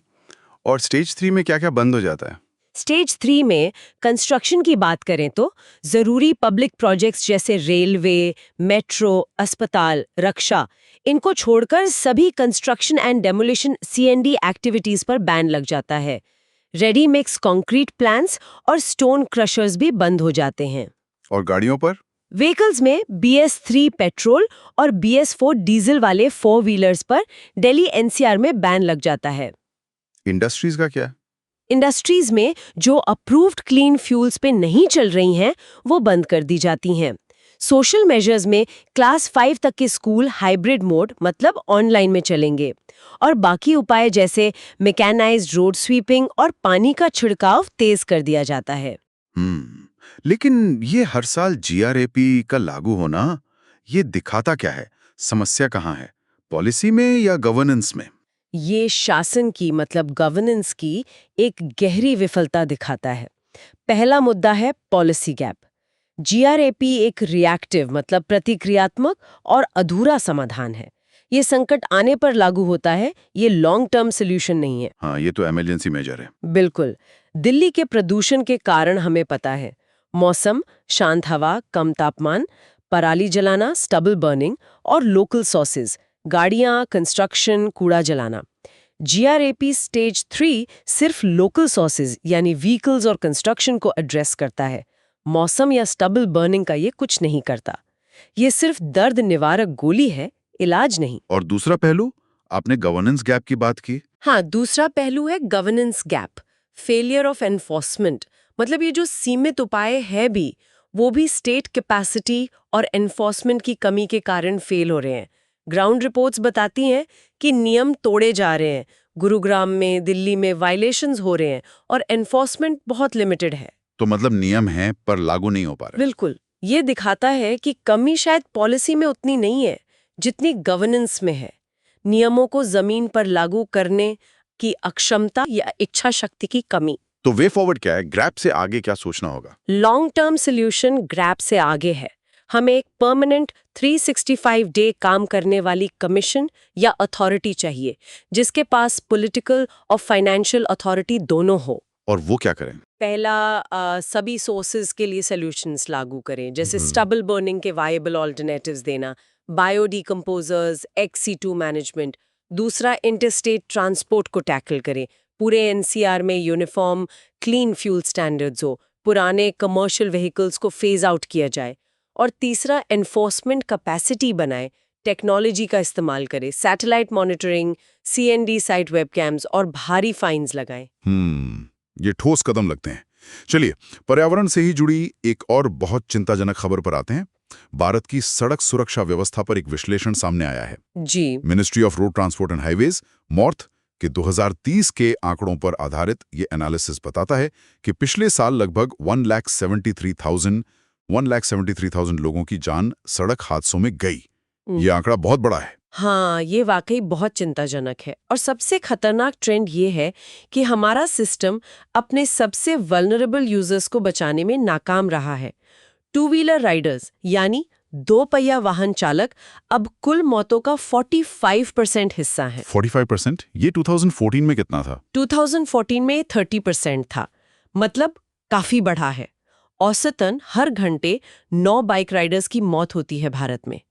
और स्टेज 3 में क्या-क्या बंद हो जाता है? स्टेज 3 में कंस्ट्रक्शन की बात करें तो जरूरी पब्लिक प्रोजेक्ट्स जैसे रेलवे, मेट्रो, अस्पताल, रक्षा, इनको छोड़कर सभी construction and demolition CND activities पर बैन लग जाता है। रेडी मिक्स कंक्रीट प्लांट्स और स्टोन क्रशर्स भी बंद हो जाते हैं। और गाड़ियों पर? व्हीकल्स में BS3 पेट्रोल और BS4 डीजल वाले 4 व्हीलर्स पर दिल्ली NCR में बैन लग जाता है। इंडस्ट्रीज का क्या? इंडस्ट्रीज में जो अप्रूव्ड क्लीन फ्यूल्स पे नहीं चल रही हैं, वो बंद कर दी जाती हैं। सोशल मेजर्स में क्लास 5 तक के स्कूल हाइब्रिड मोड मतलब ऑनलाइन में चलेंगे, और बाकी उपाय जैसे मैकेनाइज्ड रोड स्वीपिंग और पानी का छिड़काव तेज कर दिया जाता है। लेकिन ये हर साल GRAP का लागू होना, ये दिखाता क्या है? समस्या कहाँ है? पॉलिसी में या गवर्नेंस में? ये शासन की मतलब गवर्नेंस की एक गहरी विफलता दिखाता है। पहला मुद्दा है पॉलिसी गैप। GRAP एक रिएक्टिव मतलब प्रतिक्रियात्मक और अधूरा समाधान है। ये संकट आने पर लागू होता है, ये लॉन्ग टर्म सोल्यूशन नहीं है। हाँ, ये तो इमरजेंसी मेजर है। बिल्कुल। दिल्ली के प्रदूषण के कारण हमें पता है, मौसम, शांत हवा, कम तापमान, पराली जलाना, स्टबल बर्निंग और लोकल सोर्सेज, गाड़ियां, कंस्ट्रक्शन, कूड़ा जलाना। GRAP स्टेज 3 सिर्फ लोकल सोर्सेज यानी व्हीकल्स और कंस्ट्रक्शन को एड्रेस करता है। मौसम या स्टबल बर्निंग का ये कुछ नहीं करता। ये सिर्फ दर्द निवारक गोली है, इलाज नहीं। और दूसरा पहलू, आपने गवर्नेंस गैप की बात की। हाँ, दूसरा पहलू है governance gap, failure of enforcement. मतलब ये जो सीमित उपाय है भी, वो भी स्टेट कैपेसिटी और एनफोर्समेंट की कमी के कारण फेल हो रहे हैं। ग्राउंड रिपोर्ट्स बताती हैं कि नियम तोड़े जा रहे हैं, गुरुग्राम में, दिल्ली में वायलेशंस हो रहे हैं और एनफोर्समेंट बहुत लिमिटेड है। तो मतलब नियम है पर लागू नहीं हो पा रहे। बिल्कुल, ये दिखाता है कि कमी शायद पॉलिसी में उतनी नहीं है जितनी गवर्नेंस में है। नियमों को जमीन पर लागू करने की अक्षमता या इच्छा शक्ति की कमी। तो वे फॉरवर्ड क्या है? ग्रैप से आगे क्या सोचना होगा? लॉन्ग टर्म सोल्यूशन ग्रैप से आगे है। हमें एक परमानेंट 365 डे काम करने वाली कमीशन या अथॉरिटी चाहिए, जिसके पास पॉलिटिकल और फाइनेंशियल अथॉरिटी दोनों हो। और वो क्या करें? पहला, सभी सोर्सेज के लिए सॉल्यूशंस लागू करें, जैसे स्टबल बर्निंग के वायबल ऑल्टरनेटिव्स देना, बायोडिकम्पोजर्स, XC2 मैनेजमेंट। दूसरा, इंटरस्टेट ट्रांसपोर्ट को टैकल करें, पूरे NCR में यूनिफॉर्म क्लीन फ्यूल स्टैंडर्ड्स हो, पुराने कमर्शियल व्हीकल्स को फेज आउट किया जाए। और तीसरा, एनफोर्समेंट कैपेसिटी बनाए, टेक्नोलॉजी का इस्तेमाल करें, सैटेलाइट मॉनिटरिंग, CND साइट वेबकैम्स और भारी फाइन्स लगाएं। ये ठोस कदम लगते हैं। चलिए, पर्यावरण से ही जुड़ी एक और बहुत चिंताजनक खबर पर आते हैं। भारत की सड़क सुरक्षा व्यवस्था पर एक विश्लेषण सामने आया है। जी। Ministry of road transport and highways MoRTH के 2030 के आंकड़ों पर आधारित ये एनालिसिस बताता है कि पिछले साल लगभग 1,73,000 लोगों की जान सड़क हादसों में गई। ये आंकड़ा बहुत बड़ा है। हाँ, ये वाकई बहुत चिंताजनक है। और सबसे खतरनाक ट्रेंड ये है कि हमारा सिस्टम अपने सबसे वल्नरेबल यूजर्स को बचाने में नाकाम रहा है। टू व्हीलर राइडर्स यानी दो पहिया वाहन चालक अब कुल मौतों का 45% हिस्सा है। 45%? ये 2014 में कितना था? 2014 में 30% था। मतलब काफी बढ़ा है। औसतन हर घंटे 9 बाइक राइडर्स की मौत होती है भारत में।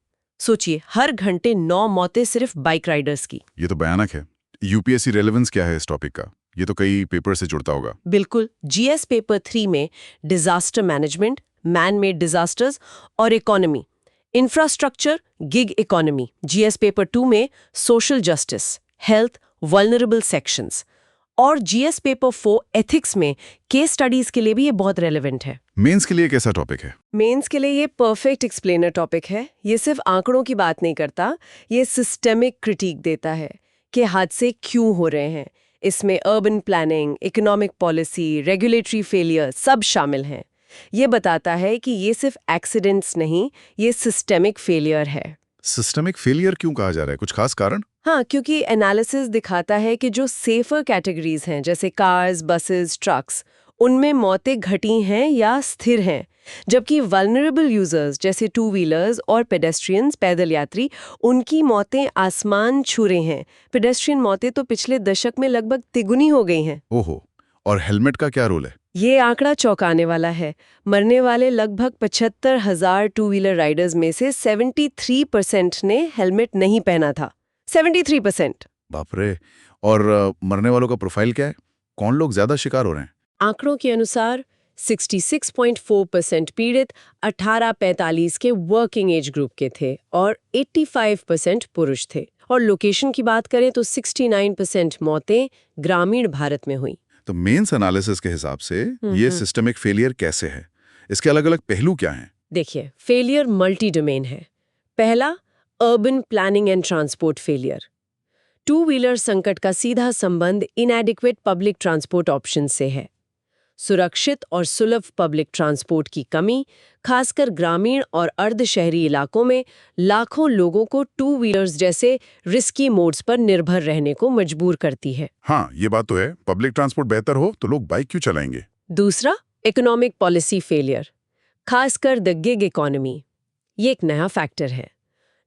सोचिए, हर घंटे 9 मौतें सिर्फ बाइक राइडर्स की। ये तो भयानक है। यूपीएससी रेलेवेंस क्या है इस टॉपिक का? ये तो कई पेपर से जुड़ता होगा। बिल्कुल। GS पेपर 3 में disaster management, man made disasters और economy, infrastructure, gig economy. GS paper 2 में social justice, health, vulnerable sections. और GS पेपर 4 एथिक्स में केस स्टडीज के लिए भी ये बहुत रेलेवेंट है। मेंस के लिए कैसा टॉपिक है? मेंस के लिए ये परफेक्ट एक्सप्लेनर टॉपिक है। ये सिर्फ आंकड़ों की बात नहीं करता, ये सिस्टेमिक क्रिटिक देता है कि हादसे क्यों हो रहे हैं। इसमें urban planning, economic policy, regulatory failure सब शामिल हैं। ये बताता है कि ये सिर्फ एक्सीडेंट्स नहीं, ये सिस्टेमिक फेलियर है। सिस्टेमिक फेलियर क्यों कहा जा रहा है? कुछ खास कारण? हाँ, क्योंकि एनालिसिस दिखाता है कि जो सेफर कैटेगरीज हैं, जैसे कार्स, बसेस, ट्रक्स, उनमें मौतें घटी हैं या स्थिर हैं, जबकि वल्नरेबल यूजर्स जैसे टू व्हीलर्स और पेडेस्ट्रियंस, पैदल यात्री, उनकी मौतें आसमान छू रही हैं। पेडेस्ट्रियन मौतें तो पिछले दशक में लगभग तिगुनी हो गई हैं। ओहो, और हेलमेट का क्या रोल है? ये आंकड़ा चौंकाने वाला है। मरने वाले लगभग 75,000 टू व्हीलर राइडर्स में से 73% ने हेलमेट नहीं पहना था। 73%। बाप रे। और मरने वालों का प्रोफाइल क्या है? कौन लोग ज्यादा शिकार हो रहे हैं? आंकड़ों के अनुसार 66.4% पीड़ित 18-45 के वर्किंग एज ग्रुप के थे और 85% पुरुष थे। और लोकेशन की बात करें तो 69% मौतें ग्रामीण भारत में हुई। तो मेंस एनालिसिस के हिसाब से ये सिस्टेमिक फेलियर कैसे है? इसके अलग-अलग पहलू क्या हैं? देखिए, फेलियर मल्टी डोमेन है। पहला, urban planning and transport failure. Two wheeler संकट का सीधा संबंध इनएडिक्वेट पब्लिक ट्रांसपोर्ट ऑप्शन से है। सुरक्षित और सुलभ पब्लिक ट्रांसपोर्ट की कमी, खासकर ग्रामीण और अर्ध शहरी इलाकों में, लाखों लोगों को टू व्हीलर्स जैसे रिस्की मोड्स पर निर्भर रहने को मजबूर करती है। हाँ, ये बात तो है। पब्लिक ट्रांसपोर्ट बेहतर हो तो लोग बाइक क्यों चलाएंगे? दूसरा, इकोनॉमिक पॉलिसी फेलियर, खासकर द गिग इकोनॉमी। ये एक नया फैक्टर है।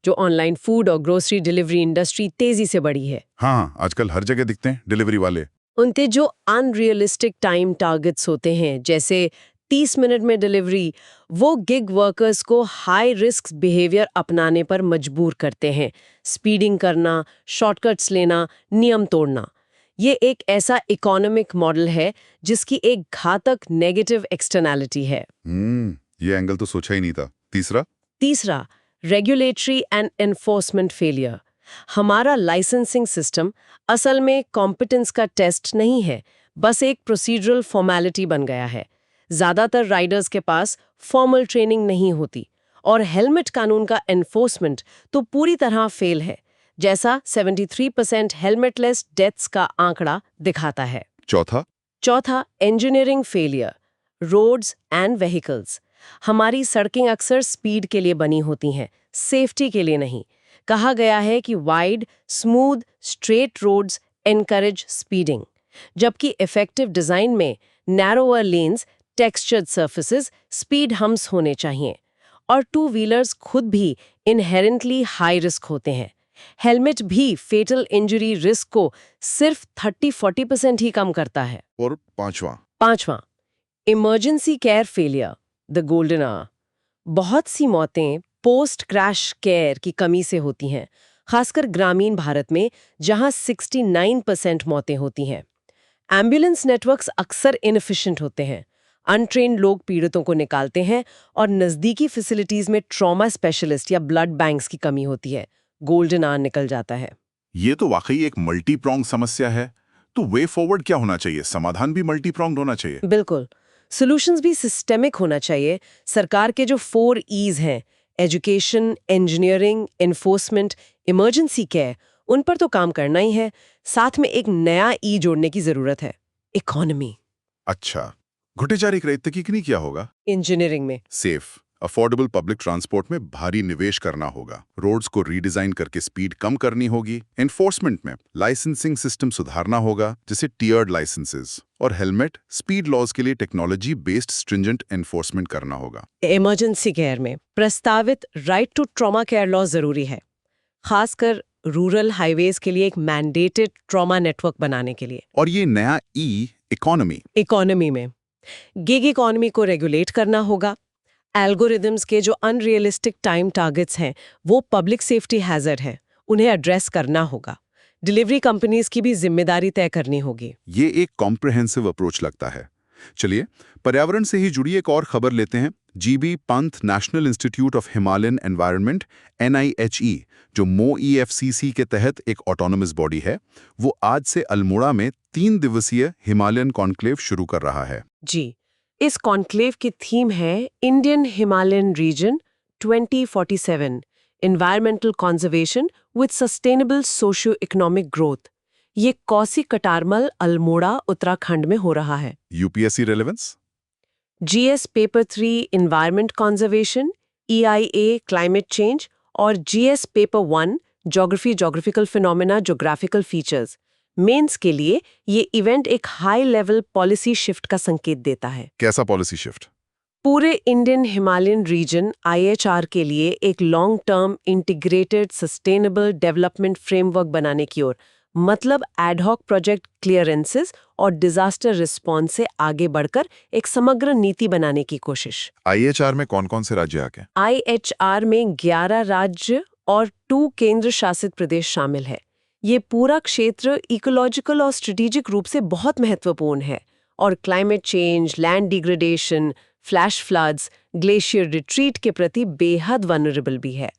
जो ऑनलाइन फूड और ग्रोसरी डिलीवरी इंडस्ट्री तेजी से बढ़ी है। हाँ, आजकल हर जगह दिखते हैं डिलीवरी वाले। उनके जो अनरियलिस्टिक टाइम टारगेट्स होते हैं, जैसे 30 मिनट में डिलीवरी, वो गिग वर्कर्स को हाई रिस्क बिहेवियर अपनाने पर मजबूर करते हैं। स्पीडिंग करना, शॉर्टकट्स लेना, नियम तोड़ना। ये एक ऐसा इकोनॉमिक मॉडल है जिसकी एक घातक नेगेटिव एक्सटर्नैलिटी है। ये एंगल तो सोचा ही नहीं था। तीसरा, रेगुलेटरी एंड एनफोर्समेंट फेलियर। हमारा लाइसेंसिंग सिस्टम असल में कॉम्पिटेंस का टेस्ट नहीं है, बस एक प्रोसीजरल फॉर्मेलिटी बन गया है। ज्यादातर राइडर्स के पास फॉर्मल ट्रेनिंग नहीं होती, और हेलमेट कानून का एनफोर्समेंट तो पूरी तरह फेल है, जैसा 73% हेलमेटलेस डेथ्स का आंकड़ा दिखाता है। चौथा, engineering failure, roads and vehicles. हमारी सड़कें अक्सर स्पीड के लिए बनी होती हैं, सेफ्टी के लिए नहीं। कहा गया है कि wide, smooth, straight roads encourage speeding, जबकि इफेक्टिव डिजाइन में narrower lanes, textured surfaces, speed humps होने चाहिए। और टू व्हीलर्स खुद भी इनहेरेंटली हाई रिस्क होते हैं। हेलमेट भी फेटल इंजरी रिस्क को सिर्फ 30-40% ही कम करता है। और पांचवां, emergency care failure, the golden hour. बहुत सी मौतें पोस्ट क्रैश केयर की कमी से होती हैं, खासकर ग्रामीण भारत में, जहां 69% मौतें होती हैं। एम्बुलेंस नेटवर्क्स अक्सर इनएफिशिएंट होते हैं, अनट्रेन्ड लोग पीड़ितों को निकालते हैं, और नज़दीकी फैसिलिटीज में ट्रॉमा स्पेशलिस्ट या ब्लड बैंक्स की कमी होती है। गोल्डन आवर निकल जाता है। ये तो वाकई एक मल्टी प्रोंग समस्या है। तो वे फॉरवर्ड क्या होना चाहिए? समाधान भी मल्टी प्रोंग होना चाहिए। बिल्कुल, सॉल्यूशंस भी सिस्टेमिक होना चाहिए। सरकार के जो 4 E's हैं, education, engineering, enforcement, emergency care, उन पर तो काम करना ही है। साथ में एक नया ई जोड़ने की जरूरत है, इकोनॉमी। अच्छा, घुटेचारी तकीक नहीं किया होगा? इंजीनियरिंग में सेफ, अफोर्डेबल पब्लिक ट्रांसपोर्ट में भारी निवेश करना होगा। रोड्स को रीडिजाइन करके स्पीड कम करनी होगी। एनफोर्समेंट में लाइसेंसिंग सिस्टम सुधारना होगा, जैसे टियर्ड लाइसेंसेस। और हेलमेट, स्पीड लॉज के लिए टेक्नोलॉजी बेस्ड स्ट्रिंजेंट एनफोर्समेंट करना होगा। इमरजेंसी केयर में प्रस्तावित right to trauma care law जरूरी है, खासकर रूरल हाईवेज के लिए एक मैंडेटेड ट्रॉमा नेटवर्क बनाने के लिए। और ये नया ई, इकोनॉमी में गिग इकोनॉमी को रेगुलेट करना होगा। एल्गोरिदम्स के जो अनरियलिस्टिक टाइम टारगेट्स हैं, वो पब्लिक सेफ्टी हैजर्ड है, उन्हें एड्रेस करना होगा। डिलीवरी कंपनीज की भी जिम्मेदारी तय करनी होगी। ये एक कॉम्प्रिहेंसिव अप्रोच लगता है। चलिए, पर्यावरण से ही जुड़ी एक और खबर लेते हैं। GB Pant national institute of Himalayan environment NIHE, जो MoEFCC के तहत एक ऑटोनोमस बॉडी है, वो आज से अल्मोड़ा में 3 दिवसीय हिमालयन कॉन्क्लेव शुरू कर रहा है। जी, इस कॉन्क्लेव की थीम है Indian Himalayan region 2047, environmental conservation with sustainable socio economic growth. ये कौसी कटारमल, अल्मोड़ा, उत्तराखंड में हो रहा है। UPSC relevance? GS paper 3 environment conservation, EIA climate change, और GS paper 1 geographical phenomena, geographical features. Mains के लिए ये इवेंट एक हाई लेवल पॉलिसी शिफ्ट का संकेत देता है। कैसा पॉलिसी शिफ्ट? पूरे इंडियन हिमालयन रीजन IHR के लिए एक long term integrated sustainable development framework बनाने की ओर, मतलब एडहॉक प्रोजेक्ट क्लियरेंसेस और डिजास्टर रिस्पॉन्स से आगे बढ़कर एक समग्र नीति बनाने की कोशिश। IHR में कौन-कौन से राज्य आके? IHR में 11 राज्य और 2 केंद्र शासित प्रदेश शामिल है। ये पूरा क्षेत्र इकोलॉजिकल और स्ट्रेटेजिक रूप से बहुत महत्वपूर्ण है, और climate change, land degradation, flash floods, glacier retreat के प्रति बेहद वनरेबल भी है।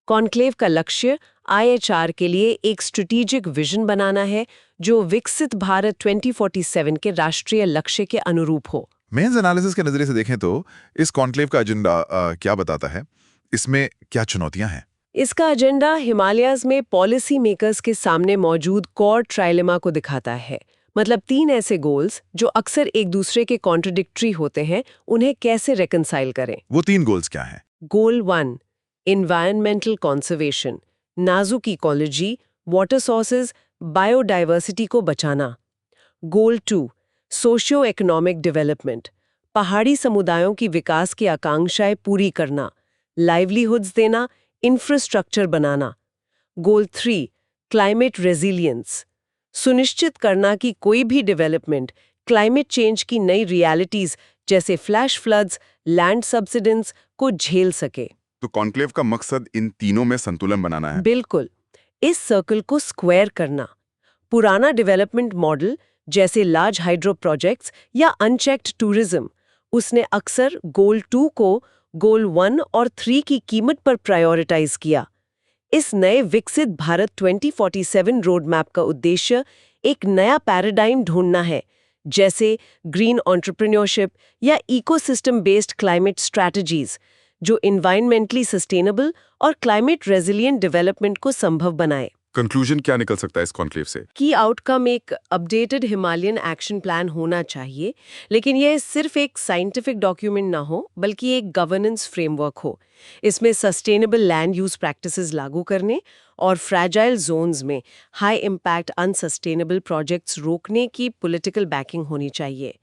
कॉन्क्लेव का लक्ष्य IHR के लिए एक स्ट्रेटेजिक विजन बनाना है जो विकसित भारत 2047 के राष्ट्रीय लक्ष्य के अनुरूप हो। मेंस एनालिसिस के नजरिए से देखें तो इस कॉन्क्लेव का एजेंडा क्या बताता है? इसमें क्या चुनौतियां हैं? इसका एजेंडा हिमालयाज में पॉलिसी मेकर्स के सामने मौजूद कोर ट्राइलेमा को दिखाता है। मतलब 3 ऐसे गोल्स जो अक्सर एक दूसरे के कॉन्ट्रडिक्टरी होते हैं, उन्हें कैसे रेकंसाइल करें। वो 3 गोल्स क्या हैं? गोल 1, एनवायरमेंटल कंजर्वेशन, नाजुक इकोलॉजी, वाटर सोर्सेज, बायोडाइवर्सिटी को बचाना। गोल 2, सोशियो इकोनॉमिक डेवलपमेंट, पहाड़ी समुदायों की विकास की आकांक्षाएं पूरी करना, लाइवलीहुड्स देना, इंफ्रास्ट्रक्चर बनाना। गोल 3 क्लाइमेट रेजिलियंस, सुनिश्चित करना कि कोई भी डेवलपमेंट क्लाइमेट चेंज की नई रियलिटीज जैसे फ्लैश फ्लड्स, लैंड सब्सिडेंस को झेल सके। तो कॉन्क्लेव का मकसद इन तीनों में संतुलन बनाना है। बिल्कुल, इस सर्कल को स्क्वायर करना। पुराना डेवलपमेंट मॉडल जैसे लार्ज हाइड्रो प्रोजेक्ट्स या अनचेक्ड टूरिज्म, उसने अक्सर गोल 2 को गोल 1 और 3 की कीमत पर प्रायोरिटाइज किया। इस नए विकसित भारत 2047 रोड मैप का उद्देश्य एक नया पैराडाइम ढूंढना है, जैसे ग्रीन एंटरप्रेन्योरशिप या इकोसिस्टम बेस्ड क्लाइमेट स्ट्रैटेजीज, जो एनवायरमेंटली सस्टेनेबल और क्लाइमेट रेजिलिएंट डेवलपमेंट को संभव बनाए। कंक्लूजन क्या निकल सकता है इस कॉन्क्लेव से? की आउटकम एक अपडेटेड हिमालयन एक्शन प्लान होना चाहिए, लेकिन यह सिर्फ एक साइंटिफिक डॉक्यूमेंट ना हो, बल्कि एक गवर्नेंस फ्रेमवर्क हो। इसमें सस्टेनेबल लैंड यूज प्रैक्टिसेस लागू करने और फ्रैजाइल जोन्स में हाई इम्पैक्ट अनसस्टेनेबल प्रोजेक्ट्स रोकने की पॉलिटिकल बैकिंग होनी चाहिए।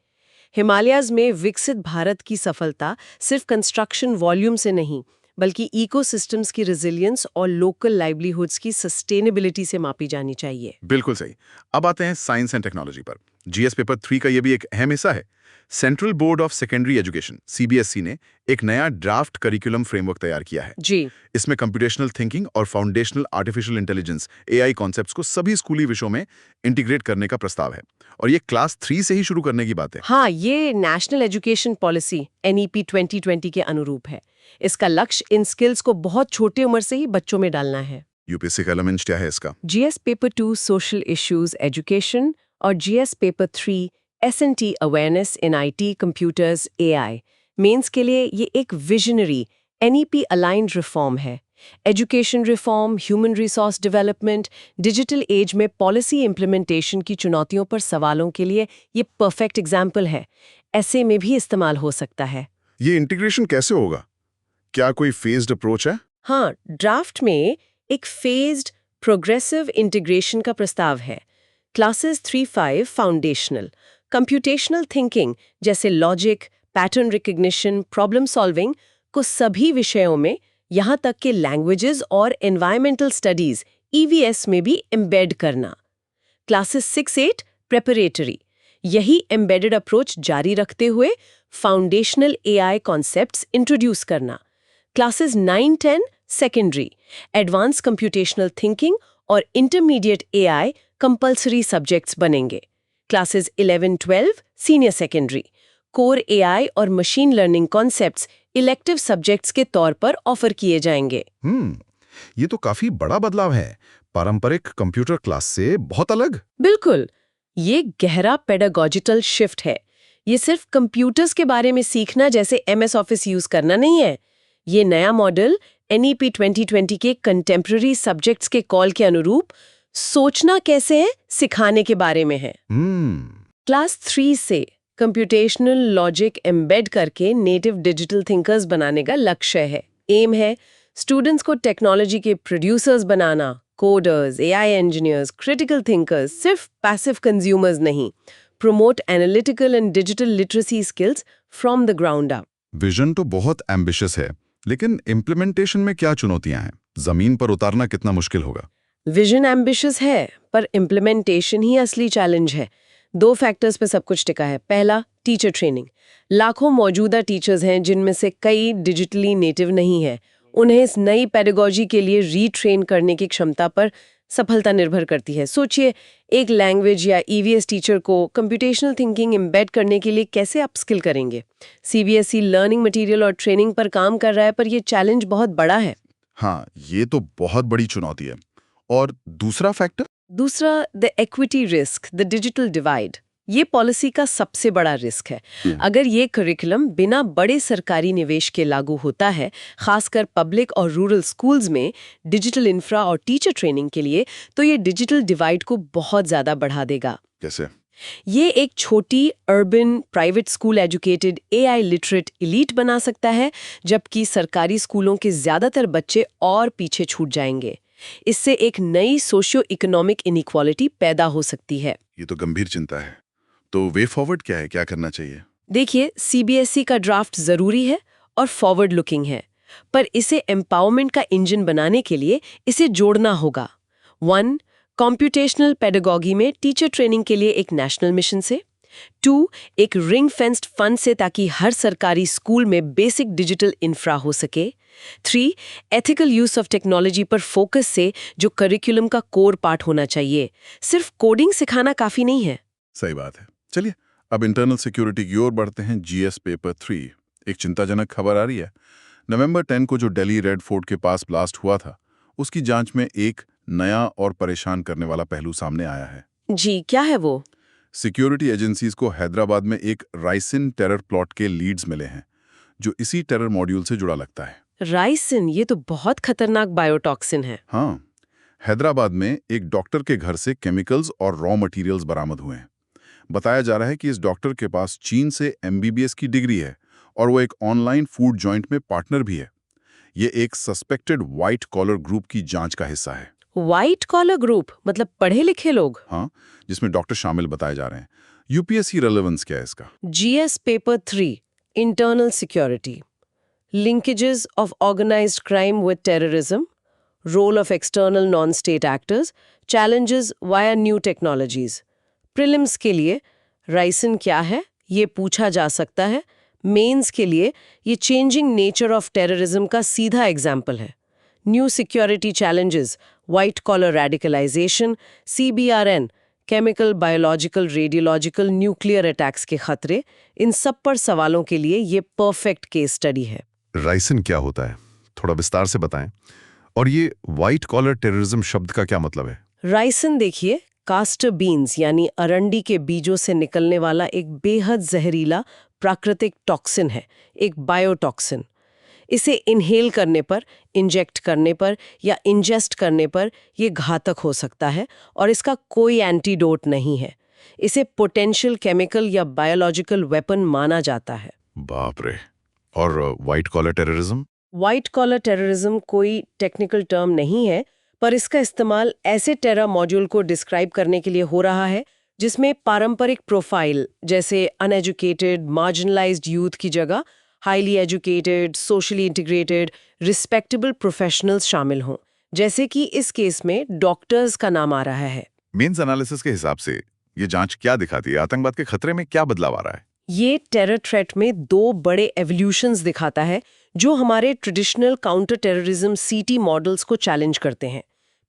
हिमालयाज में विकसित भारत की सफलता सिर्फ कंस्ट्रक्शन वॉल्यूम से नहीं, बल्कि इकोसिस्टम्स की रेजिलियंस और लोकल लाइवलीहुड्स की सस्टेनेबिलिटी से मापी जानी चाहिए। बिल्कुल सही। अब आते हैं साइंस एंड टेक्नोलॉजी पर। जीएस पेपर 3 का ये भी एक अहम हिस्सा है। Central board of secondary education CBSE ने एक नया ड्राफ्ट करिकुलम फ्रेमवर्क तैयार किया है। जी, इसमें कंप्यूटेशनल थिंकिंग और foundational artificial intelligence AI concepts को सभी स्कूली विषयों में इंटीग्रेट करने का प्रस्ताव है, और ये क्लास 3 से ही शुरू करने की बात है। हाँ, ये नेशनल एजुकेशन पॉलिसी NEP 2020 के अनुरूप है। इसका लक्ष्य इन स्किल्स को बहुत छोटी उम्र से ही बच्चों में डालना है। यूपीएससी का एलिमेंट क्या है इसका? GS paper 2 social issues education और GS paper 3 S&T awareness in IT computers AI। मेंस के लिए ये एक विजनरी NEP अलाइंड रिफॉर्म है। Education reform, human resource development, digital age में पॉलिसी इम्प्लीमेंटेशन की चुनौतियों पर सवालों के लिए ये परफेक्ट एग्जाम्पल है। ऐसे में भी इस्तेमाल हो सकता है। ये इंटीग्रेशन कैसे होगा? क्या कोई फेज्ड अप्रोच है? हाँ, ड्राफ्ट में एक फेज्ड प्रोग्रेसिव इंटीग्रेशन का प्रस्ताव है। क्लासेस 3-5 फाउंडेशनल, कंप्यूटेशनल थिंकिंग जैसे logic, pattern recognition, problem solving को सभी विषयों में, यहाँ तक कि लैंग्वेजेस और एनवायरमेंटल स्टडीज EVS में भी एम्बेड करना। क्लासेस 6-8 प्रेपरेटरी, यही एम्बेडेड अप्रोच जारी रखते हुए फाउंडेशनल AI कॉन्सेप्ट्स इंट्रोड्यूस करना। Classes 9-10 secondary, advance computational thinking और इंटरमीडिएट AI कंपल्सरी सब्जेक्ट्स बनेंगे। Classes 11-12 senior secondary, core AI और machine learning concepts elective subjects के तौर पर ऑफर किए जाएंगे। ये तो काफी बड़ा बदलाव है, पारंपरिक कंप्यूटर क्लास से बहुत अलग। बिल्कुल, ये गहरा पेडागॉजिकल शिफ्ट है। ये सिर्फ कंप्यूटर्स के बारे में सीखना जैसे MS ऑफिस यूज करना नहीं है। ये नया मॉडल NEP 2020 के कंटेम्प्रेरी सब्जेक्ट्स के कॉल के अनुरूप सोचना कैसे है सिखाने के बारे में है। क्लास 3 से कंप्यूटेशनल लॉजिक एम्बेड करके नेटिव डिजिटल थिंकर्स बनाने का लक्ष्य है। एम है स्टूडेंट्स को टेक्नोलॉजी के प्रोड्यूसर्स बनाना, coders, AI engineers, critical thinkers, सिर्फ पैसिव कंज्यूमर्स नहीं। Promote analytical and digital literacy skills from the ground up. Vision तो बहुत एम्बिशियस है, लेकिन इम्प्लीमेंटेशन में क्या चुनौतियां हैं? जमीन पर उतारना कितना मुश्किल होगा? विजन एम्बिशियस है, पर इम्प्लीमेंटेशन ही असली चैलेंज है। 2 फैक्टर्स पे सब कुछ टिका है। पहला, टीचर ट्रेनिंग। लाखों मौजूदा टीचर्स हैं जिनमें से कई डिजिटली नेटिव नहीं है। उन्हें इस नई पेडागॉजी के लिए रीट्रेन करने की क्षमता पर सफलता निर्भर करती है। सोचिए, एक लैंग्वेज या EVS टीचर को कंप्यूटेशनल थिंकिंग एम्बेड करने के लिए कैसे अपस्किल करेंगे? CBSE लर्निंग मटेरियल और ट्रेनिंग पर काम कर रहा है, पर यह चैलेंज बहुत बड़ा है। हाँ, ये तो बहुत बड़ी चुनौती है। और दूसरा फैक्टर? दूसरा, the equity risk, the digital divide. ये पॉलिसी का सबसे बड़ा रिस्क है। अगर ये करिकुलम बिना बड़े सरकारी निवेश के लागू होता है, खासकर पब्लिक और रूरल स्कूल्स में डिजिटल इंफ्रा और टीचर ट्रेनिंग के लिए, तो ये डिजिटल डिवाइड को बहुत ज्यादा बढ़ा देगा। कैसे? ये एक छोटी urban private school educated AI literate elite बना सकता है, जबकि सरकारी स्कूलों के ज्यादातर बच्चे और पीछे छूट जाएंगे। इससे एक नई सोशियो इकोनॉमिक इनइक्वालिटी पैदा हो सकती है। ये तो गंभीर चिंता है। तो वे फॉरवर्ड क्या है, क्या करना चाहिए? देखिए, CBSE का ड्राफ्ट जरूरी है और फॉरवर्ड लुकिंग है। पर इसे एम्पावरमेंट का इंजन बनाने के लिए इसे जोड़ना होगा। 1. कॉम्प्यूटेशनल पेडागॉजी में टीचर ट्रेनिंग के लिए एक नेशनल मिशन से। 2. एक रिंग फेंस्ड फंड से ताकि हर सरकारी स्कूल में बेसिक डिजिटल इंफ्रा हो सके। 3. एथिकल यूज ऑफ टेक्नोलॉजी पर फोकस से जो करिकुलम का कोर पार्ट होना चाहिए। सिर्फ कोडिंग सिखाना काफी नहीं है। सही बात है। चलिए अब इंटरनल सिक्योरिटी की ओर बढ़ते हैं। जीएस पेपर 3 एक चिंताजनक खबर आ रही है। नवंबर 10 को जो दिल्ली रेड फोर्ट के पास ब्लास्ट हुआ था, उसकी जांच में एक नया और परेशान करने वाला पहलू सामने आया है। जी, क्या है वो? सिक्योरिटी एजेंसीज को हैदराबाद में एक राइसिन टेरर प्लॉट के लीड्स मिले हैं, जो इसी टेरर मॉड्यूल से जुड़ा लगता है। राइसिन, ये तो बहुत खतरनाक बायोटॉक्सिन है। हाँ, हैदराबाद में एक डॉक्टर के घर से केमिकल्स और रॉ मटेरियल्स बरामद हुए हैं। बताया जा रहा है कि इस डॉक्टर के पास चीन से एमबीबीएस की डिग्री है और वो एक ऑनलाइन फूड जॉइंट में पार्टनर भी है। ये एक सस्पेक्टेड व्हाइट कॉलर ग्रुप की जांच का हिस्सा है। व्हाइट कॉलर ग्रुप मतलब पढ़े लिखे लोग? हाँ, जिसमें डॉक्टर शामिल बताए जा रहे हैं। यूपीएससी रेलेवेंस क्या है इसका? GS paper 3 internal security, linkages of organized crime with terrorism, role of external non-state actors, challenges via new technologies. Prelims के लिए राइसिन क्या है ये पूछा जा सकता है। मेंस के लिए ये चेंजिंग नेचर ऑफ टेररिज्म का सीधा एग्जाम्पल है। New security challenges, white collar radicalisation, CBRN, chemical, biological, radiological, nuclear attacks के खतरे, इन सब पर सवालों के लिए ये परफेक्ट केस स्टडी है। राइसिन क्या होता है, थोड़ा विस्तार से बताएं। और ये व्हाइट कॉलर टेररिज्म शब्द का क्या मतलब है? राइसिन देखिए, कास्टर बीन्स यानी अरंडी के बीजों से निकलने वाला एक बेहद जहरीला प्राकृतिक टॉक्सिन है, एक बायोटॉक्सिन। इसे इनहेल करने पर, इंजेक्ट करने पर या इंजेस्ट करने पर ये घातक हो सकता है और इसका कोई एंटीडोट नहीं है। इसे पोटेंशियल केमिकल या बायोलॉजिकल वेपन माना जाता है। बाप रे। और white collar terrorism? White collar terrorism कोई टेक्निकल टर्म नहीं है, पर इसका इस्तेमाल ऐसे टेरर मॉड्यूल को डिस्क्राइब करने के लिए हो रहा है जिसमें पारंपरिक प्रोफाइल जैसे अनएजुकेटेड, मार्जिनलाइज्ड यूथ की जगह highly educated, socially integrated, respectable professionals शामिल हों। जैसे कि इस केस में डॉक्टर्स का नाम आ रहा है। मेंस एनालिसिस के हिसाब से ये जांच क्या दिखाती है? आतंकवाद के खतरे में क्या बदलाव आ रहा है? ये टेरर थ्रेट में 2 बड़े एवोल्यूशंस दिखाता है जो हमारे traditional counter terrorism CT models को चैलेंज करते हैं।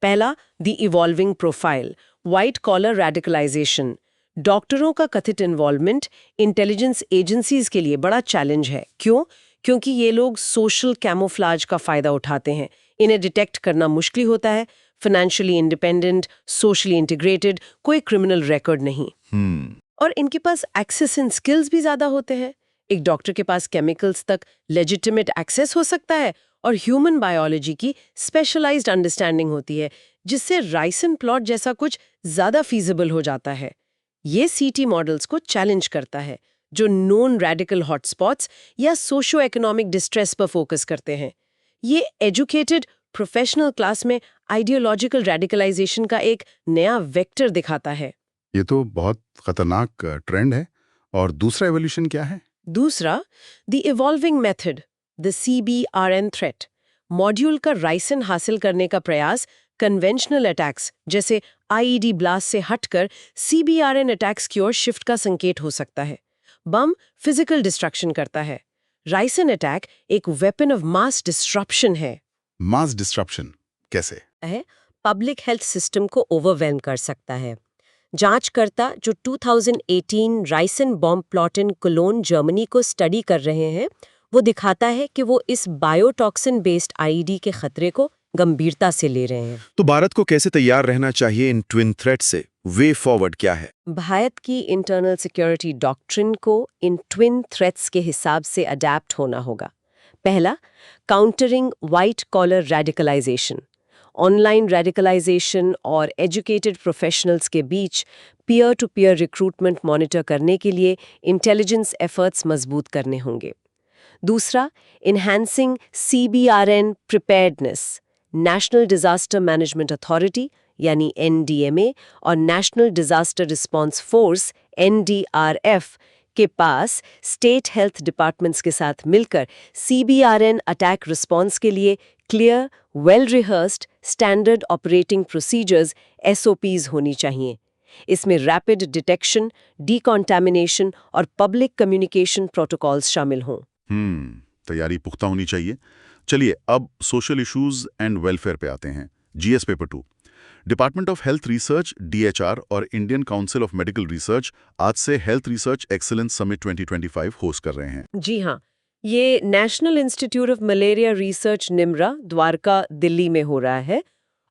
पहला, the evolving profile, white collar radicalisation. डॉक्टरों का कथित इन्वॉल्वमेंट इंटेलिजेंस एजेंसीज के लिए बड़ा चैलेंज है। क्यों? क्योंकि ये लोग सोशल कैमोफ्लाज का फायदा उठाते हैं। इन्हें डिटेक्ट करना मुश्किल होता है। फाइनेंशियली इंडिपेंडेंट, सोशली इंटीग्रेटेड, कोई क्रिमिनल रिकॉर्ड नहीं। और इनके पास एक्सेस एंड स्किल्स भी ज्यादा होते हैं। एक डॉक्टर के पास केमिकल्स तक लेजिटिमेट एक्सेस हो सकता है और ह्यूमन बायोलॉजी की स्पेशलाइज्ड अंडरस्टैंडिंग होती है, जिससे राइसिन प्लॉट जैसा कुछ ज्यादा फीजिबल हो जाता है। ये CT मॉडल्स को चैलेंज करता है, जो नोन रेडिकल हॉटस्पॉट्स या सोशो इकोनॉमिक डिस्ट्रेस पर फोकस करते हैं। ये एजुकेटेड प्रोफेशनल क्लास में आइडियोलॉजिकल रेडिकलाइजेशन का एक नया वेक्टर दिखाता है। ये तो बहुत खतरनाक ट्रेंड है। और दूसरा एवोल्यूशन क्या है? दूसरा, the evolving method, the CBRN threat. Module का राइसिन हासिल करने का प्रयास कन्वेंशनल अटैक्स जैसे IED ब्लास्ट से हटकर CBRN अटैक्स की ओर शिफ्ट का संकेत हो सकता है। बम फिजिकल डिस्ट्रक्शन करता है। राइसिन अटैक एक वेपन ऑफ मास डिस्ट्रप्शन है। मास डिस्ट्रप्शन कैसे? पब्लिक हेल्थ सिस्टम को ओवरवेल्म कर सकता है। जांचकर्ता जो 2018 ricin bomb plot in Cologne, Germany को स्टडी कर रहे हैं, वो दिखाता है कि वो इस बायोटॉक्सिन बेस्ड IED के खतरे को गंभीरता से ले रहे हैं। तो भारत को कैसे तैयार रहना चाहिए इन ट्विन थ्रेट से? वे फॉरवर्ड क्या है? भारत की इंटरनल सिक्योरिटी डॉक्ट्रिन को इन ट्विन थ्रेट्स के हिसाब से अडेप्ट होना होगा। पहला, countering white collar radicalisation. Online radicalisation और एजुकेटेड प्रोफेशनल्स के बीच peer to peer recruitment monitor करने के लिए इंटेलिजेंस एफर्ट्स मजबूत करने होंगे। दूसरा, enhancing CBRN preparedness. National disaster management authority यानी NDMA और national disaster response force NDRF के पास स्टेट हेल्थ डिपार्टमेंट्स के साथ मिलकर CBRN अटैक रिस्पॉन्स के लिए clear, well rehearsed standard operating procedures SOPs होनी चाहिए। इसमें रैपिड डिटेक्शन, डिकॉन्टैमिनेशन और पब्लिक कम्युनिकेशन प्रोटोकॉल्स शामिल हों। तैयारी पुख्ता होनी चाहिए। चलिए अब सोशल इश्यूज एंड वेलफेयर पे आते हैं। GS paper 2। Department of health research DHR और Indian council of medical research आज से health research excellence summit 2025 host कर रहे हैं। जी हाँ, ये national institute of malaria research Nimra, Dwarka, Delhi में हो रहा है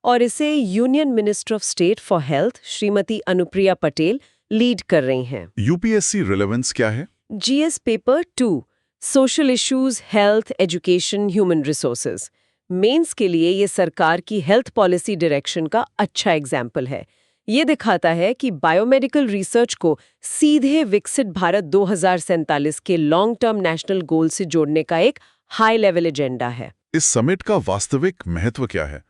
और इसे union minister of state for health Shrimati Anupriya Patel lead कर रही हैं। UPSC रिलेवेंस क्या है? GS paper 2, social issues, health, education, human resources. Mains के लिए ये सरकार की हेल्थ पॉलिसी डायरेक्शन का अच्छा एग्जाम्पल है। ये दिखाता है कि बायोमेडिकल रिसर्च को सीधे विकसित भारत 2047 के लॉन्ग टर्म नेशनल गोल से जोड़ने का एक हाई लेवल एजेंडा है। इस समिट का वास्तविक महत्व क्या है?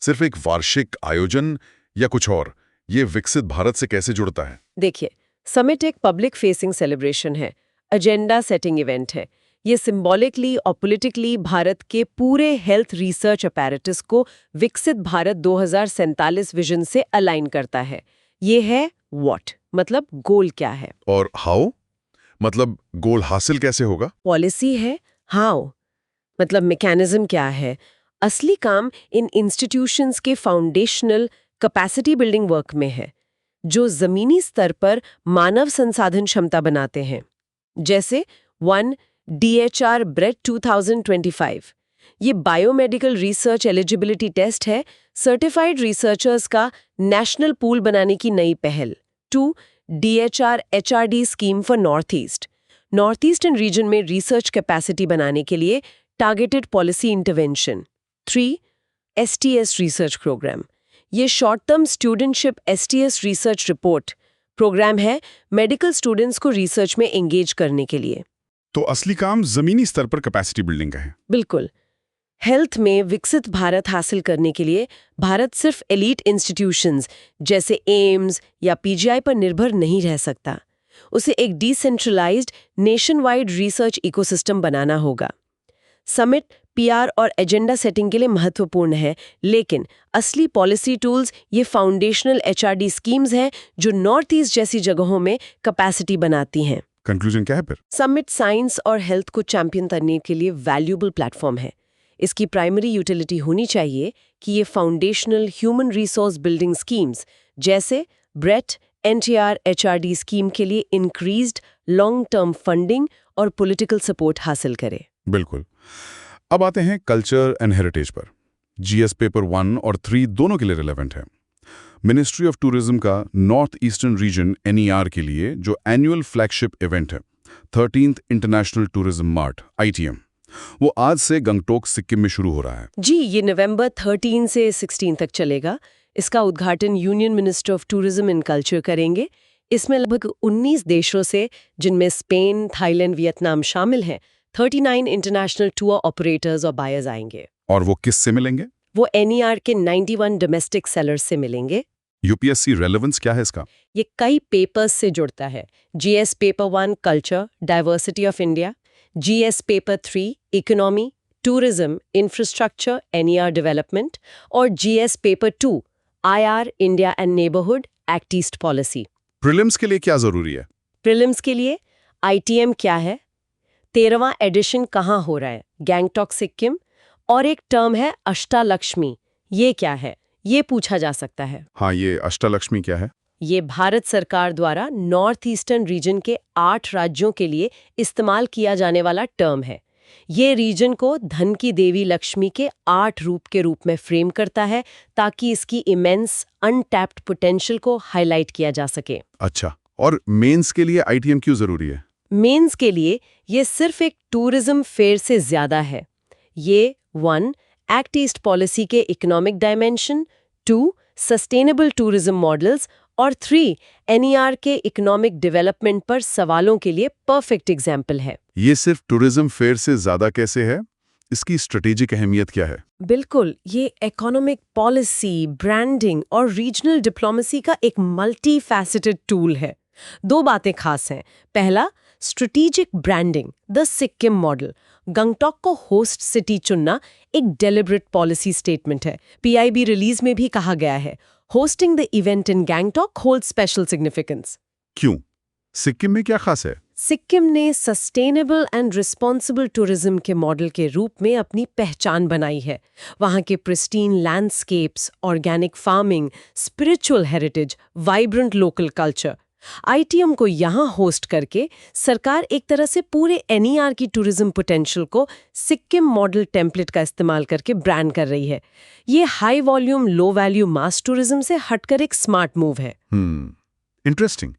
सिर्फ एक वार्षिक आयोजन या कुछ और? ये विकसित भारत से कैसे जुड़ता है? देखिए, समिट एक पब्लिक फेसिंग सेलिब्रेशन है, एजेंडा सेटिंग इवेंट है। ये सिंबॉलिकली और पॉलिटिकली भारत के पूरे हेल्थ रिसर्च अपैरेटस को विकसित भारत 2047 विजन से अलाइन करता है। ये है व्हाट, मतलब गोल क्या है, और हाउ, मतलब गोल हासिल कैसे होगा? पॉलिसी है हाउ, मतलब मैकेनिज्म क्या है। असली काम इन इंस्टीट्यूशंस के फाउंडेशनल कैपेसिटी बिल्डिंग वर्क में है, जो जमीनी स्तर पर मानव संसाधन क्षमता बनाते हैं। जैसे 1 DHR ब्रेड 2025, ये बायोमेडिकल रिसर्च एलिजिबिलिटी टेस्ट है, सर्टिफाइड रिसर्चर्स का नेशनल पूल बनाने की नई पहल। 2 DHR HRD scheme for north eastern region में रिसर्च कैपेसिटी बनाने के लिए targeted policy intervention. 3 STS research programme, ये short term studentship STS research report programme है मेडिकल स्टूडेंट्स को रिसर्च में एंगेज करने के लिए। तो असली काम जमीनी स्तर पर कैपेसिटी बिल्डिंग का है। बिल्कुल। हेल्थ में विकसित भारत हासिल करने के लिए भारत सिर्फ एलीट इंस्टीट्यूशंस जैसे एम्स या PGI पर निर्भर नहीं रह सकता। उसे एक decentralised nation wide research ecosystem बनाना होगा। समिट PR और एजेंडा सेटिंग के लिए महत्वपूर्ण है, लेकिन असली पॉलिसी टूल्स ये फाउंडेशनल HRD स्कीम्स हैं जो नॉर्थ ईस्ट जैसी जगहों में कैपेसिटी बनाती हैं। कंक्लूजन क्या है फिर? समिट साइंस और हेल्थ को चैंपियन करने के लिए वैल्यूएबल प्लेटफॉर्म है। इसकी प्राइमरी यूटिलिटी होनी चाहिए कि ये foundational human resource building schemes जैसे ब्रेट NTR HRD स्कीम के लिए इंक्रीज्ड लॉन्ग टर्म फंडिंग और पॉलिटिकल सपोर्ट हासिल करे। बिल्कुल। अब आते हैं कल्चर एंड हेरिटेज पर। GS पेपर 1 और 3 दोनों के लिए रिलेवेंट है। मिनिस्ट्री ऑफ टूरिज्म का नॉर्थ ईस्टर्न रीजन NER के लिए जो एनुअल फ्लैगशिप इवेंट है 13th international tourism mart ITM, वो आज से गंगटोक सिक्किम में शुरू हो रहा है। जी, ये नवंबर 13 से 16 तक चलेगा। इसका उद्घाटन union minister of tourism and culture करेंगे। इसमें लगभग 19 देशों से, जिनमें स्पेन, थाईलैंड, वियतनाम शामिल हैं, 39 इंटरनेशनल टूर ऑपरेटर्स और बायर्स आएंगे। और वो किस से मिलेंगे? वो NER के 91 डोमेस्टिक सेलर्स से मिलेंगे। UPSC रेलेवेंस क्या है इसका? ये कई पेपर्स से जुड़ता है। GS paper 1 culture, diversity of India, GS paper 3 economy, tourism, infrastructure, NER development और GS paper 2 IR India and neighbourhood act east policy. Prelims के लिए क्या जरूरी है? प्रीलिम्स के लिए ITM क्या है, 13वां एडिशन कहाँ हो रहा है, गैंगटॉक सिक्किम, और एक टर्म है अष्टालक्ष्मी, ये क्या है, ये पूछा जा सकता है। हाँ, ये अष्टलक्ष्मी क्या है? ये भारत सरकार द्वारा नॉर्थ ईस्टर्न रीजन के 8 राज्यों के लिए इस्तेमाल किया जाने वाला टर्म है। ये रीजन को धन की देवी लक्ष्मी के 8 रूप के रूप में फ्रेम करता है ताकि इसकी इमेंस अनटैप्ड पोटेंशियल को हाईलाइट किया जा सके। अच्छा, और मेंस के लिए ITM क्यों जरूरी है? मेंस के लिए ये सिर्फ एक टूरिज्म फेयर से ज्यादा है। ये 1 एक्ट ईस्ट पॉलिसी के economic dimension, 2 sustainable tourism models और 3 NER के इकोनॉमिक डेवलपमेंट पर सवालों के लिए परफेक्ट एग्जाम्पल है। ये सिर्फ टूरिज्म फेयर से ज्यादा कैसे है? इसकी स्ट्रेटेजिक अहमियत क्या है? बिल्कुल, ये इकोनॉमिक पॉलिसी, ब्रांडिंग और रीजनल डिप्लोमेसी का एक मल्टी फैसेटेड टूल है। 2 बातें खास हैं। पहला, strategic branding, the Sikkim model. Gangtok को होस्ट सिटी चुनना एक डेलिब्रेट पॉलिसी स्टेटमेंट है। PIB रिलीज में भी कहा गया है, hosting the event in Gangtok hold special significance. क्यों? सिक्किम में क्या खास है? सिक्किम ने सस्टेनेबल एंड रिस्पॉन्सिबल टूरिज्म के मॉडल के रूप में अपनी पहचान बनाई है। वहाँ के pristine landscapes, organic farming, spiritual heritage, vibrant local culture. ITM को यहाँ होस्ट करके सरकार एक तरह से पूरे NER की टूरिज्म पोटेंशियल को सिक्किम मॉडल टेम्पलेट का इस्तेमाल करके ब्रांड कर रही है। ये हाई वॉल्यूम लो वैल्यू मास टूरिज्म से हटकर एक स्मार्ट मूव है। इंटरेस्टिंग।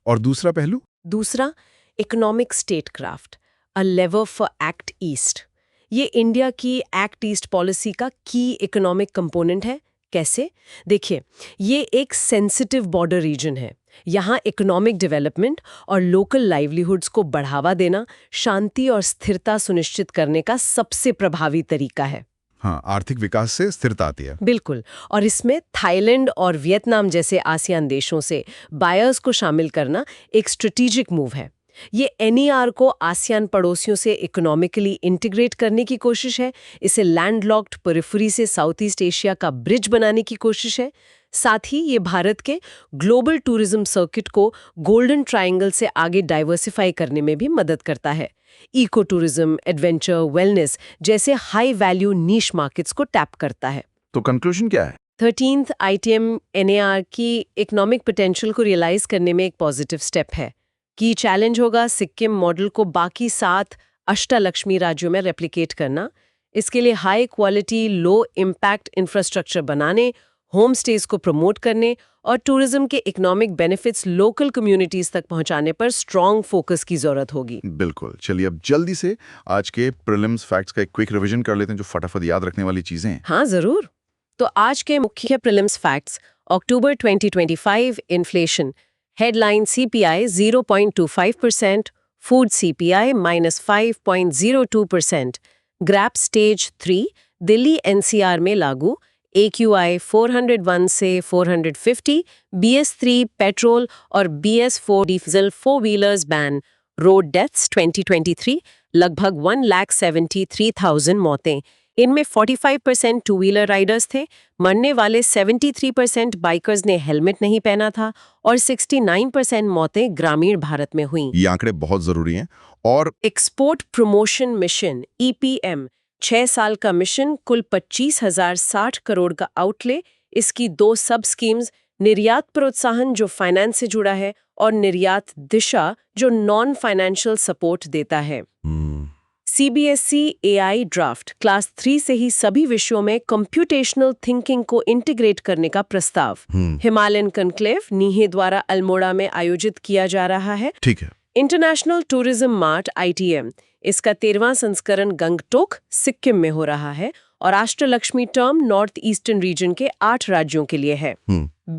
और दूसरा पहलू? दूसरा, economic statecraft, a lever for act east. ये इंडिया की एक्ट ईस्ट पॉलिसी का की इकोनॉमिक कंपोनेंट है। कैसे? देखिए, ये एक सेंसिटिव बॉर्डर रीजन है। यहाँ इकोनॉमिक डेवलपमेंट और लोकल लाइवलीहुड्स को बढ़ावा देना शांति और स्थिरता सुनिश्चित करने का सबसे प्रभावी तरीका है। हाँ, आर्थिक विकास से स्थिरता आती है। बिल्कुल। और इसमें थाईलैंड और वियतनाम जैसे आसियान देशों से बायर्स को शामिल करना एक स्ट्रेटेजिक मूव है। ये NER को आसियान पड़ोसियों से इकोनॉमिकली इंटीग्रेट करने की कोशिश है। इसे लैंडलॉक्ड पेरिफेरी से साउथ ईस्ट एशिया का ब्रिज बनाने की कोशिश है। साथ ही ये भारत के ग्लोबल टूरिज्म सर्किट को गोल्डन ट्रायंगल से आगे डाइवर्सिफाई करने में भी मदद करता है। इको टूरिज्म, एडवेंचर, वेलनेस जैसे हाई वैल्यू नीश मार्केट्स को टैप करता है। तो कंक्लूजन क्या है? 13th ITM NER की इकोनॉमिक पोटेंशियल को रियलाइज करने में एक पॉजिटिव स्टेप है। की चैलेंज होगा सिक्किम मॉडल को बाकी 7 अष्टलक्ष्मी राज्यों में रेप्लिकेट करना। इसके लिए high quality low impact infrastructure बनाने, होम स्टेज को प्रमोट करने और टूरिज्म के इकोनॉमिक बेनिफिट्स लोकल कम्युनिटीज तक पहुंचाने पर स्ट्रॉन्ग फोकस की जरूरत होगी। बिल्कुल। चलिए अब जल्दी से आज के प्रीलिम्स फैक्ट्स का एक क्विक रिवीजन कर लेते हैं, जो फटाफट याद रखने वाली चीजें हैं। हाँ जरूर। तो आज के मुख्य प्रीलिम्स फैक्ट्स: अक्टूबर 2025 inflation, headline CPI 0.25%, food CPI -5.02%, grab stage 3 Delhi NCR में लागू, AQI 401 से 450, BS3 पेट्रोल और BS4 diesel 4 wheelers ban, road deaths 2023 लगभग 1,73,000 मौतें। इनमें 45% टू व्हीलर राइडर्स थे, मरने वाले 73% बाइकर्स ने हेलमेट नहीं पहना था और 69% मौतें ग्रामीण भारत में हुईं। ये आंकड़े बहुत जरूरी हैं। और एक्सपोर्ट प्रमोशन मिशन EPM 6 साल का मिशन, कुल 25,060 करोड़ का आउटले। इसकी 2 सब स्कीम्स, निर्यात प्रोत्साहन जो फाइनेंस से जुड़ा है और निर्यात दिशा जो नॉन फाइनेंशियल सपोर्ट देता है। CBSE AI ड्राफ्ट क्लास 3 से ही सभी विषयों में कंप्यूटेशनल थिंकिंग को इंटीग्रेट करने का प्रस्ताव। हिमालयन कॉन्क्लेव नीहे द्वारा अल्मोड़ा में आयोजित किया जा रहा है। ठीक है। इंटरनेशनल टूरिज्म मार्ट ITM, इसका 13वां संस्करण गंगटोक सिक्किम में हो रहा है और Ashtalakshmi term north eastern region के 8 राज्यों के लिए है।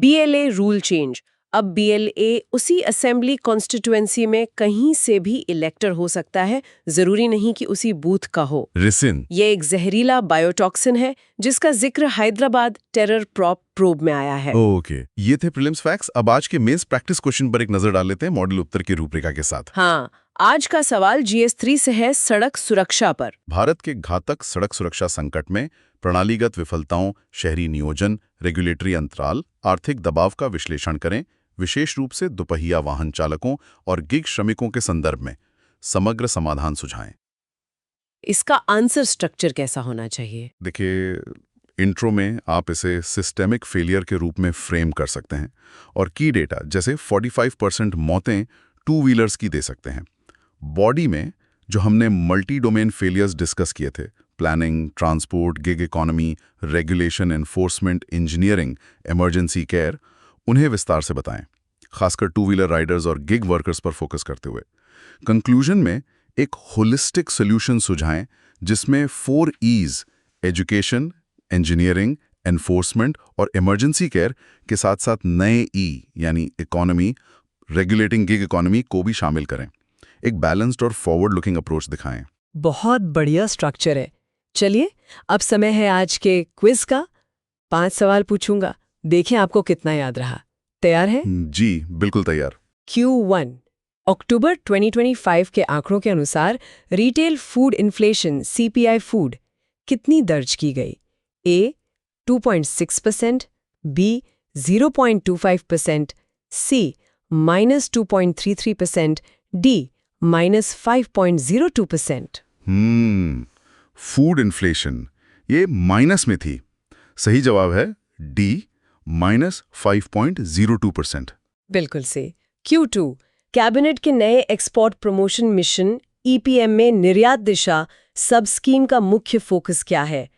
BLA रूल चेंज, अब BLA उसी असेंबली कॉन्स्टिट्यूएंसी में कहीं से भी इलेक्टर हो सकता है, जरूरी नहीं कि उसी बूथ का हो। रिसिन, ये एक जहरीला बायोटॉक्सिन है जिसका जिक्र हैदराबाद टेरर प्रोब में आया है। ओके, ये थे प्रीलिम्स फैक्ट्स। अब आज के मेंस प्रैक्टिस क्वेश्चन पर एक नजर डाल लेते हैं मॉडल उत्तर की रूपरेखा के साथ। हाँ, आज का सवाल GS3 से है सड़क सुरक्षा पर। भारत के घातक सड़क सुरक्षा संकट में प्रणालीगत विफलताओं, शहरी नियोजन, रेगुलेटरी अंतराल, आर्थिक दबाव का विश्लेषण करें, विशेष रूप से दुपहिया वाहन चालकों और गिग श्रमिकों के संदर्भ में समग्र समाधान सुझाएं। इसका आंसर स्ट्रक्चर कैसा होना चाहिए? देखिए, इंट्रो में आप इसे सिस्टेमिक फेलियर के रूप में फ्रेम कर सकते हैं और की डेटा जैसे 45% मौतें टू व्हीलर्स की दे सकते हैं। बॉडी में जो हमने मल्टी डोमेन फेलियर्स डिस्कस किए थे, planning, transport, gig economy, regulation, enforcement, engineering, emergency care, उन्हें विस्तार से बताएं, खासकर टू व्हीलर राइडर्स और गिग वर्कर्स पर फोकस करते हुए। कंक्लूजन में एक होलिस्टिक सॉल्यूशन सुझाएं जिसमें 4 E's एजुकेशन, इंजीनियरिंग, एनफोर्समेंट और इमरजेंसी केयर के साथ साथ नए E यानी इकोनॉमी, रेगुलेटिंग गिग इकोनॉमी को भी शामिल करें। एक बैलेंस्ड और फॉरवर्ड लुकिंग अप्रोच दिखाएं। बहुत बढ़िया स्ट्रक्चर है। चलिए, अब समय है आज के क्विज का। 5 सवाल पूछूंगा, देखें आपको कितना याद रहा। तैयार है? जी, बिल्कुल तैयार। Q1, अक्टूबर 2025 के आंकड़ों के अनुसार retail food inflation CPI food कितनी दर्ज की गई? A 2.6%, B 0.25%, C -2.33%, D -5.02%. Food inflation ये माइनस में थी। सही जवाब है डी -5.02%। बिल्कुल से। Q2 कैबिनेट के नए एक्सपोर्ट प्रमोशन मिशन EPM में निर्यात दिशा सब स्कीम का मुख्य फोकस क्या है?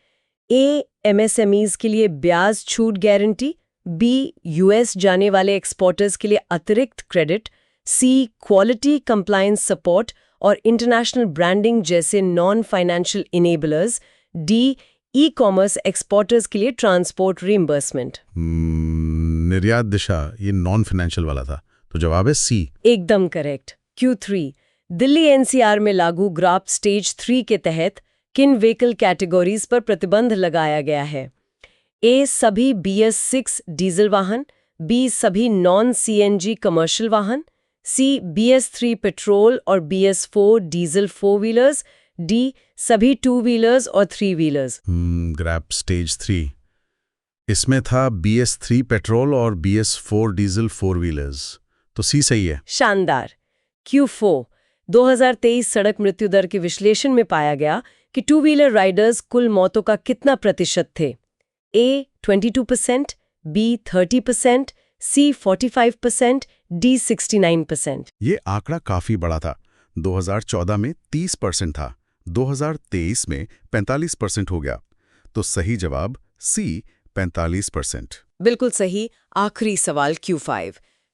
A MSMEs के लिए ब्याज छूट गारंटी, B US जाने वाले एक्सपोर्टर्स के लिए अतिरिक्त credit, C quality compliance support और इंटरनेशनल ब्रांडिंग जैसे non financial enablers, D e-commerce exporters के लिए ट्रांसपोर्ट रिइंबर्समेंट। निर्यात दिशा ये नॉन फाइनेंशियल वाला था, तो जवाब है सी। एकदम करेक्ट। Q3 दिल्ली NCR में लागू ग्राप स्टेज 3 के तहत किन व्हीकल कैटेगरीज पर प्रतिबंध लगाया गया है? A सभी BS6 डीजल वाहन, B सभी नॉन CNG कमर्शियल वाहन, C BS3 पेट्रोल और BS4 डीजल 4 व्हीलर्स, D सभी 2 व्हीलर्स और 3 व्हीलर्स। ग्रैप स्टेज 3 इसमें था BS3 पेट्रोल और BS4 डीजल 4 व्हीलर्स, तो सी सही है। शानदार। Q4 2023 सड़क मृत्यु दर के विश्लेषण में पाया गया कि 2 व्हीलर राइडर्स कुल मौतों का कितना प्रतिशत थे? A 22%, B 30%, C 45%, D 69%। ये आंकड़ा काफी बड़ा था। 2014 में 30% था, 2023 में 45% हो गया, तो सही जवाब C 45%। बिल्कुल सही। आखिरी सवाल Q5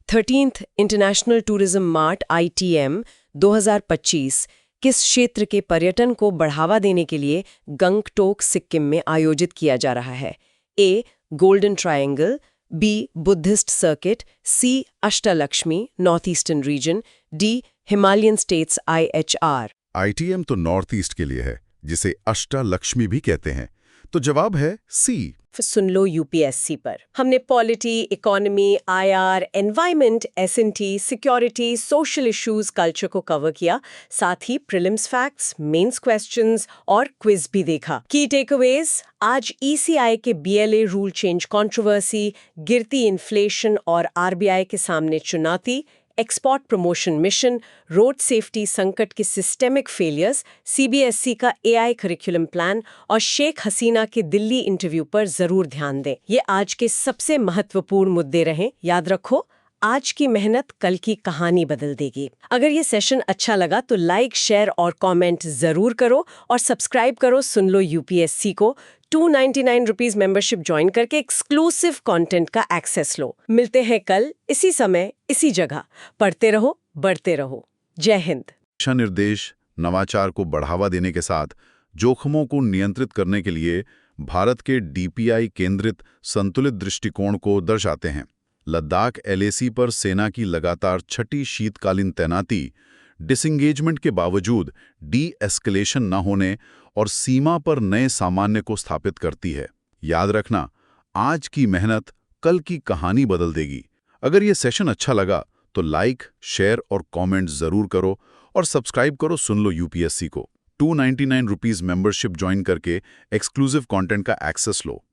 13th international tourism mart ITM 2025 किस क्षेत्र के पर्यटन को बढ़ावा देने के लिए गंगटोक सिक्किम में आयोजित किया जा रहा है? A golden triangle, B Buddhist circuit, C Ashtalakshmi north eastern region, D Himalayan states IHR। ITM तो नॉर्थ ईस्ट के लिए है, जिसे अष्टलक्ष्मी भी कहते हैं, तो जवाब है सी। सुन लो UPSC पर हमने polity, economy, IR, environment, SNT, security, social issues, culture को कवर किया। साथ ही प्रीलिम्स फैक्ट्स, मेंस क्वेश्चंस और क्विज भी देखा। की टेकअवेज आज ECI के BLA रूल चेंज कंट्रोवर्सी, गिरती इन्फ्लेशन और RBI के सामने चुनौती, export promotion mission, road safety संकट के सिस्टेमिक फेलियर्स, CBSE का AI करिकुलम प्लान और शेख हसीना के दिल्ली इंटरव्यू पर जरूर ध्यान दें। ये आज के सबसे महत्वपूर्ण मुद्दे रहे। याद रखो, आज की मेहनत कल की कहानी बदल देगी। अगर ये सेशन अच्छा लगा तो लाइक, शेयर और कमेंट जरूर करो और सब्सक्राइब करो सुन लो UPSC को। 299 रुपीज मेंबरशिप ज्वाइन करके एक्सक्लूसिव कंटेंट का एक्सेस लो। मिलते हैं कल इसी समय इसी जगह। पढ़ते रहो, बढ़ते रहो। जय हिंद। दिशा निर्देश नवाचार को बढ़ावा देने के साथ जोखिमों को नियंत्रित करने के लिए भारत के DPI केंद्रित संतुलित दृष्टिकोण को दर्शाते हैं। लद्दाख LAC पर सेना की लगातार छठी शीतकालीन तैनाती, डिसंगेजमेंट के बावजूद डी-एस्केलेशन न होने और सीमा पर नए सामान्य को स्थापित करती है। याद रखना, आज की मेहनत कल की कहानी बदल देगी। अगर ये सेशन अच्छा लगा तो लाइक, शेयर और कमेंट जरूर करो और सब्सक्राइब करो सुन लो UPSC को। 299 रुपीज मेंबरशिप ज्वाइन करके एक्सक्लूसिव कंटेंट का एक्सेस लो।